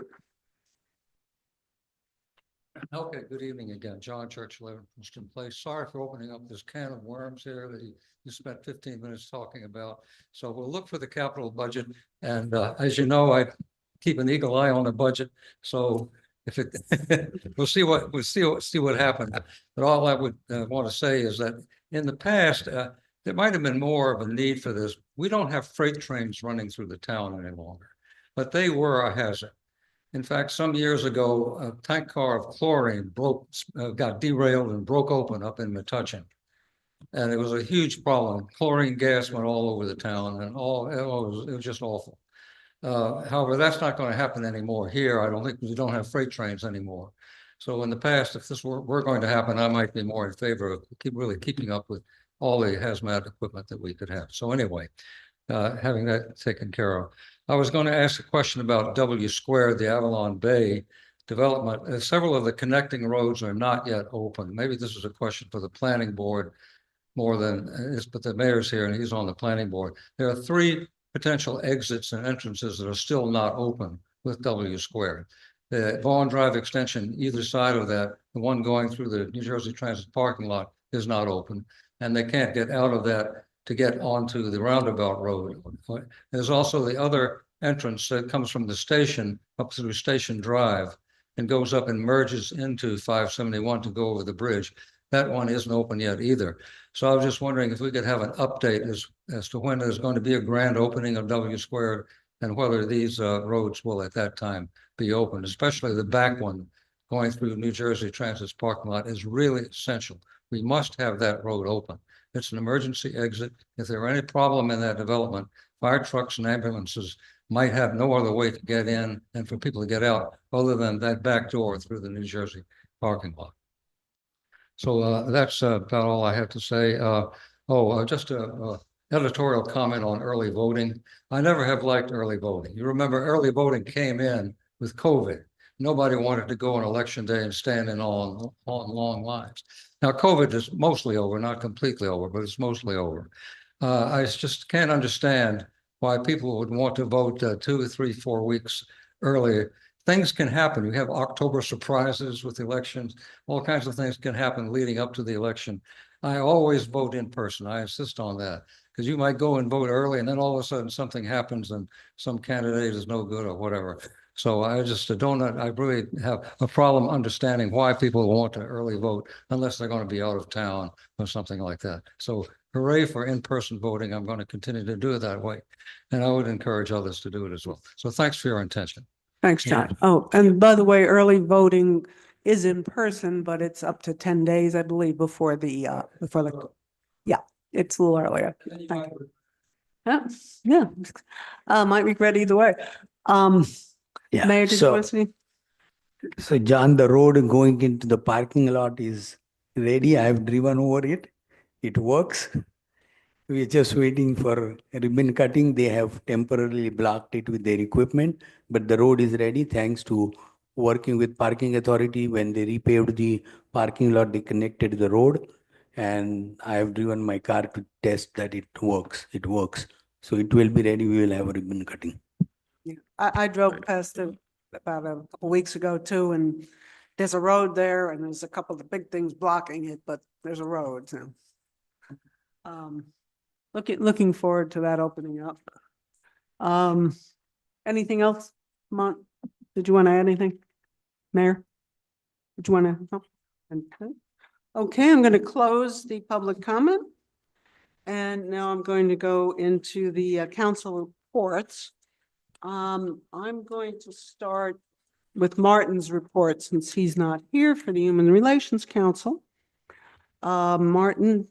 Okay, good evening again. John Church, 11 Princeton Place. Sorry for opening up this can of worms here that you spent 15 minutes talking about. So we'll look for the capital budget. And as you know, I keep an eagle eye on the budget. So if it, we'll see what happens. But all I would want to say is that in the past, there might have been more of a need for this. We don't have freight trains running through the town any longer, but they were a hazard. In fact, some years ago, a tank car of chlorine got derailed and broke open up in Metuchen. And it was a huge problem. Chlorine gas went all over the town, and it was just awful. However, that's not going to happen anymore here. I don't think we don't have freight trains anymore. So in the past, if this were going to happen, I might be more in favor of really keeping up with all the hazmat equipment that we could have. So anyway, having that taken care of. I was going to ask a question about W Square, the Avalon Bay development. Several of the connecting roads are not yet open. Maybe this is a question for the planning board more than this, but the mayor's here and he's on the planning board. There are 3 potential exits and entrances that are still not open with W Square. The Vaughan Drive extension, either side of that, the one going through the New Jersey Transit parking lot is not open, and they can't get out of that to get onto the roundabout road. There's also the other entrance that comes from the station up through Station Drive and goes up and merges into 571 to go over the bridge. That one isn't open yet either. So I was just wondering if we could have an update as to when there's going to be a grand opening of W Square and whether these roads will at that time be open, especially the back one going through New Jersey Transit's parking lot is really essential. We must have that road open. It's an emergency exit. If there are any problem in that development, fire trucks and ambulances might have no other way to get in and for people to get out other than that back door through the New Jersey parking lot. So that's about all I have to say. Just a editorial comment on early voting. I never have liked early voting. You remember early voting came in with COVID. Nobody wanted to go on election day and stand in on long lines. Now, COVID is mostly over, not completely over, but it's mostly over. I just can't understand why people would want to vote 2, 3, 4 weeks earlier. Things can happen. We have October surprises with elections. All kinds of things can happen leading up to the election. I always vote in person. I insist on that because you might go and vote early and then all of a sudden something happens and some candidate is no good or whatever. So I just I really have a problem understanding why people want to early vote unless they're going to be out of town or something like that. So hooray for in-person voting. I'm going to continue to do it that way. And I would encourage others to do it as well. So thanks for your attention. Thanks, John. Oh, and by the way, early voting is in person, but it's up to 10 days, I believe, before the, yeah, it's a little earlier. Thank you. Yeah, might regret either way. Yeah, Mayor, did you want to say? so John, the road going into the parking lot is ready. I have driven over it. It works. We're just waiting for ribbon cutting. They have temporarily blocked it with their equipment, but the road is ready thanks to working with parking authority. When they repaved the parking lot, they connected the road, and I have driven my car to test that it works. It works. So it will be ready. We will have a ribbon cutting. Yeah, I drove past it about a couple weeks ago too, and there's a road there and there's a couple of big things blocking it, but there's a road, so. Looking forward to that opening up. Anything else? Mont, did you want to add anything? Mayor? Did you want to? Okay. Okay, I'm going to close the public comment. And now I'm going to go into the council reports. I'm going to start with Martin's report since he's not here for the Human Relations Council. Martin,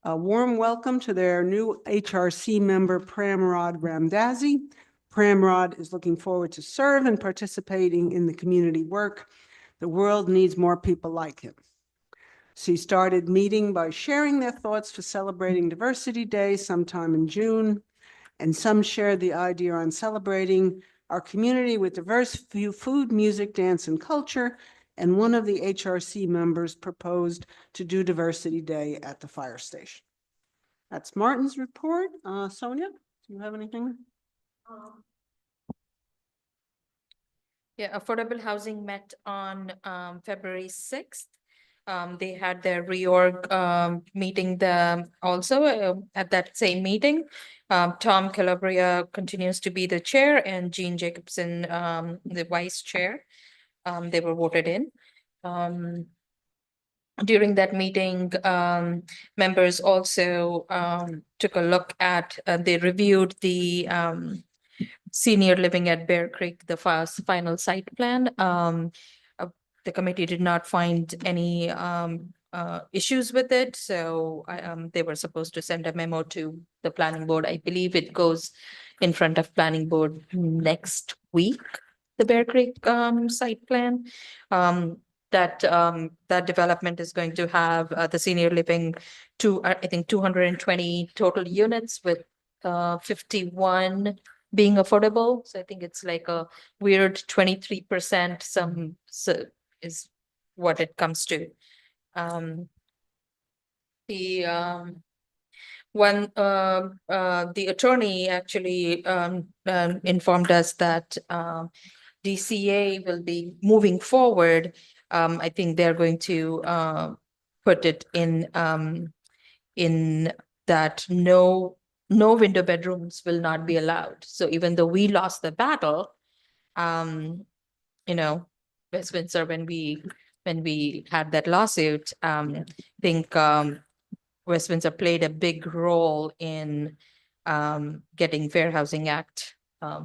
a warm welcome to their new HRC member, Pramrod Ramdazi. Pramrod is looking forward to serve and participating in the community work. The world needs more people like him. She started meeting by sharing their thoughts for celebrating Diversity Day sometime in June, and some shared the idea on celebrating our community with diverse food, music, dance, and culture, and one of the HRC members proposed to do Diversity Day at the fire station. That's Martin's report. Sonia, do you have anything? Yeah, affordable housing met on February 6th. They had their reorg meeting also at that same meeting. Tom Calabria continues to be the chair and Jean Jacobson the vice chair. They were voted in. During that meeting, members also took a look at, they reviewed the senior living at Bear Creek, the final site plan. The committee did not find any issues with it, so they were supposed to send a memo to the planning board. I believe it goes in front of planning board next week, the Bear Creek site plan. That development is going to have the senior living I think 220 total units with 51 being affordable. So I think it's like a weird 23% is what it comes to. The attorney actually informed us that DCA will be moving forward. I think they're going to put it in that no window bedrooms will not be allowed. So even though we lost the battle, West Windsor, when we had that lawsuit, I think West Windsor played a big role in getting Fair Housing Act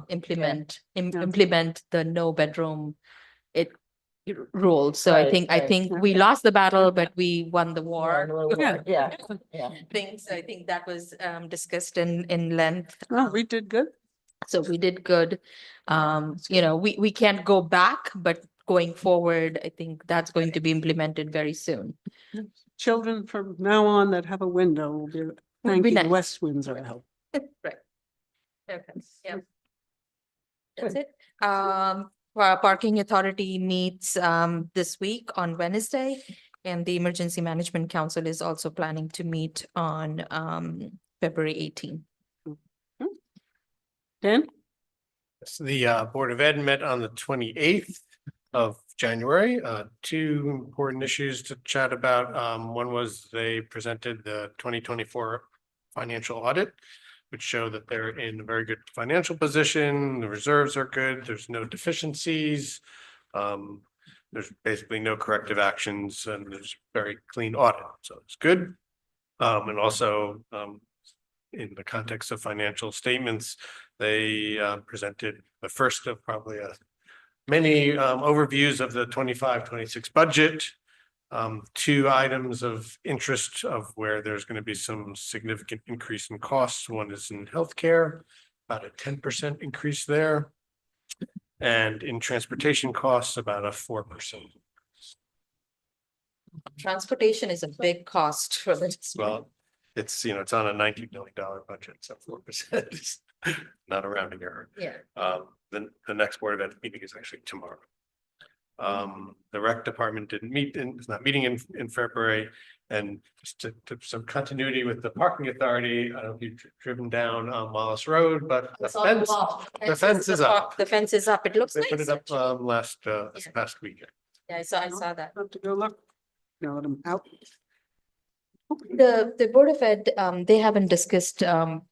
implement the no bedroom rule. So I Right, right. think we lost the battle, but we won the war. Yeah, yeah. Things, I think that was discussed in length. Oh, we did good. So we did good. We can't go back, but going forward, I think that's going to be implemented very soon. Children from now on that have a window will be thanking nice. West Windsor Health. Right. Okay, yeah. That's it. Parking Authority meets this week on Wednesday, and the Emergency Management Council is also planning to meet on February 18th. Dan? So the Board of Ed met on the 28th of January. Two important issues to chat about. One was they presented the 2024 financial audit, which show that they're in a very good financial position. The reserves are good. There's no deficiencies. There's basically no corrective actions, and there's very clean audit. So it's good. And also, in the context of financial statements, they presented the first of probably many overviews of the 25-26 budget. Two items of interest of where there's going to be some significant increase in costs. One is in healthcare, about a 10% increase there. And in transportation costs, about a 4%. Transportation is a big cost for the district. Well, it's on a $90 million budget, so 4% is not a rounding error. Yeah. The next Board of Ed meeting is actually tomorrow. The rec department didn't meet, is not meeting in February, and just to some continuity with the parking authority. I don't know if you've driven down Wallace Road, but the fence is up. The fence is up. It looks They nice. put it up this past weekend. Yeah, I saw that. Have to go look. Now let them out. The Board of Ed, they haven't discussed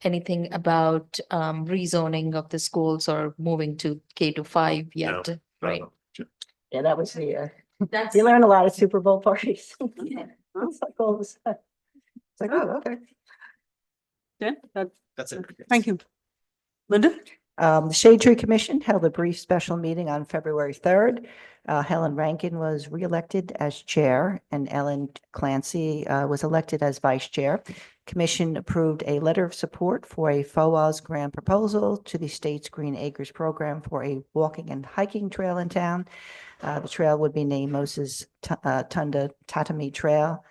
anything about rezoning of the schools or moving to K-5 yet, No, right? Yeah, that was the, That's. you learn a lot of Super Bowl parties. Yeah. It's like all of a sudden. It's like, oh, okay. Dan? That's it. Thank you. Linda? The Shade Tree Commission held a brief special meeting on February 3rd. Helen Rankin was reelected as chair and Ellen Clancy was elected as vice chair. Commission approved a letter of support for a FOAS grant proposal to the state's Green Acres program for a walking and hiking trail in town. The trail would be named Moses Tunda Tatami Trail.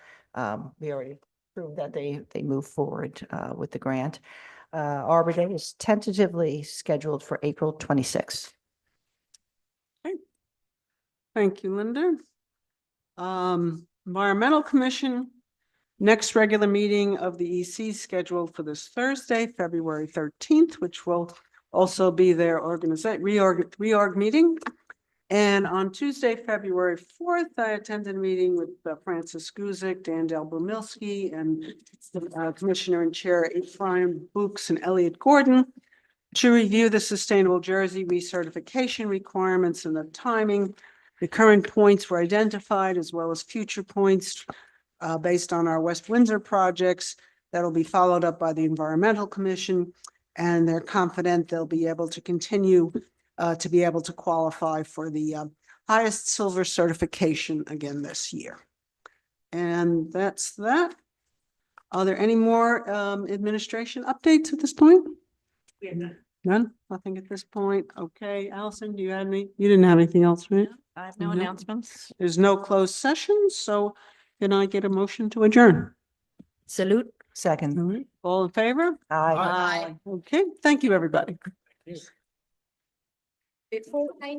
We already proved that they move forward with the grant. Arbor Day is tentatively scheduled for April 26th. Thank you, Linda. Environmental Commission, next regular meeting of the EC scheduled for this Thursday, February 13th, which will also be their reorg meeting. And on Tuesday, February 4th, I attended a meeting with Francis Guzik, Dan Delbrumilski, and the Commissioner and Chair Ephraim Books and Elliot Gordon to review the Sustainable Jersey recertification requirements and the timing. The current points were identified as well as future points based on our West Windsor projects that'll be followed up by the Environmental Commission, and they're confident they'll be able to continue to be able to qualify for the highest silver certification again this year. And that's that. Are there any more administration updates at this point? None? Nothing at this point. Okay, Allison, do you have any? You didn't have anything else, right? I have no No. announcements. There's no closed session, so can I get a motion to adjourn? Salute. Second. All right, all in favor? Aye. Okay, thank you, everybody. Before I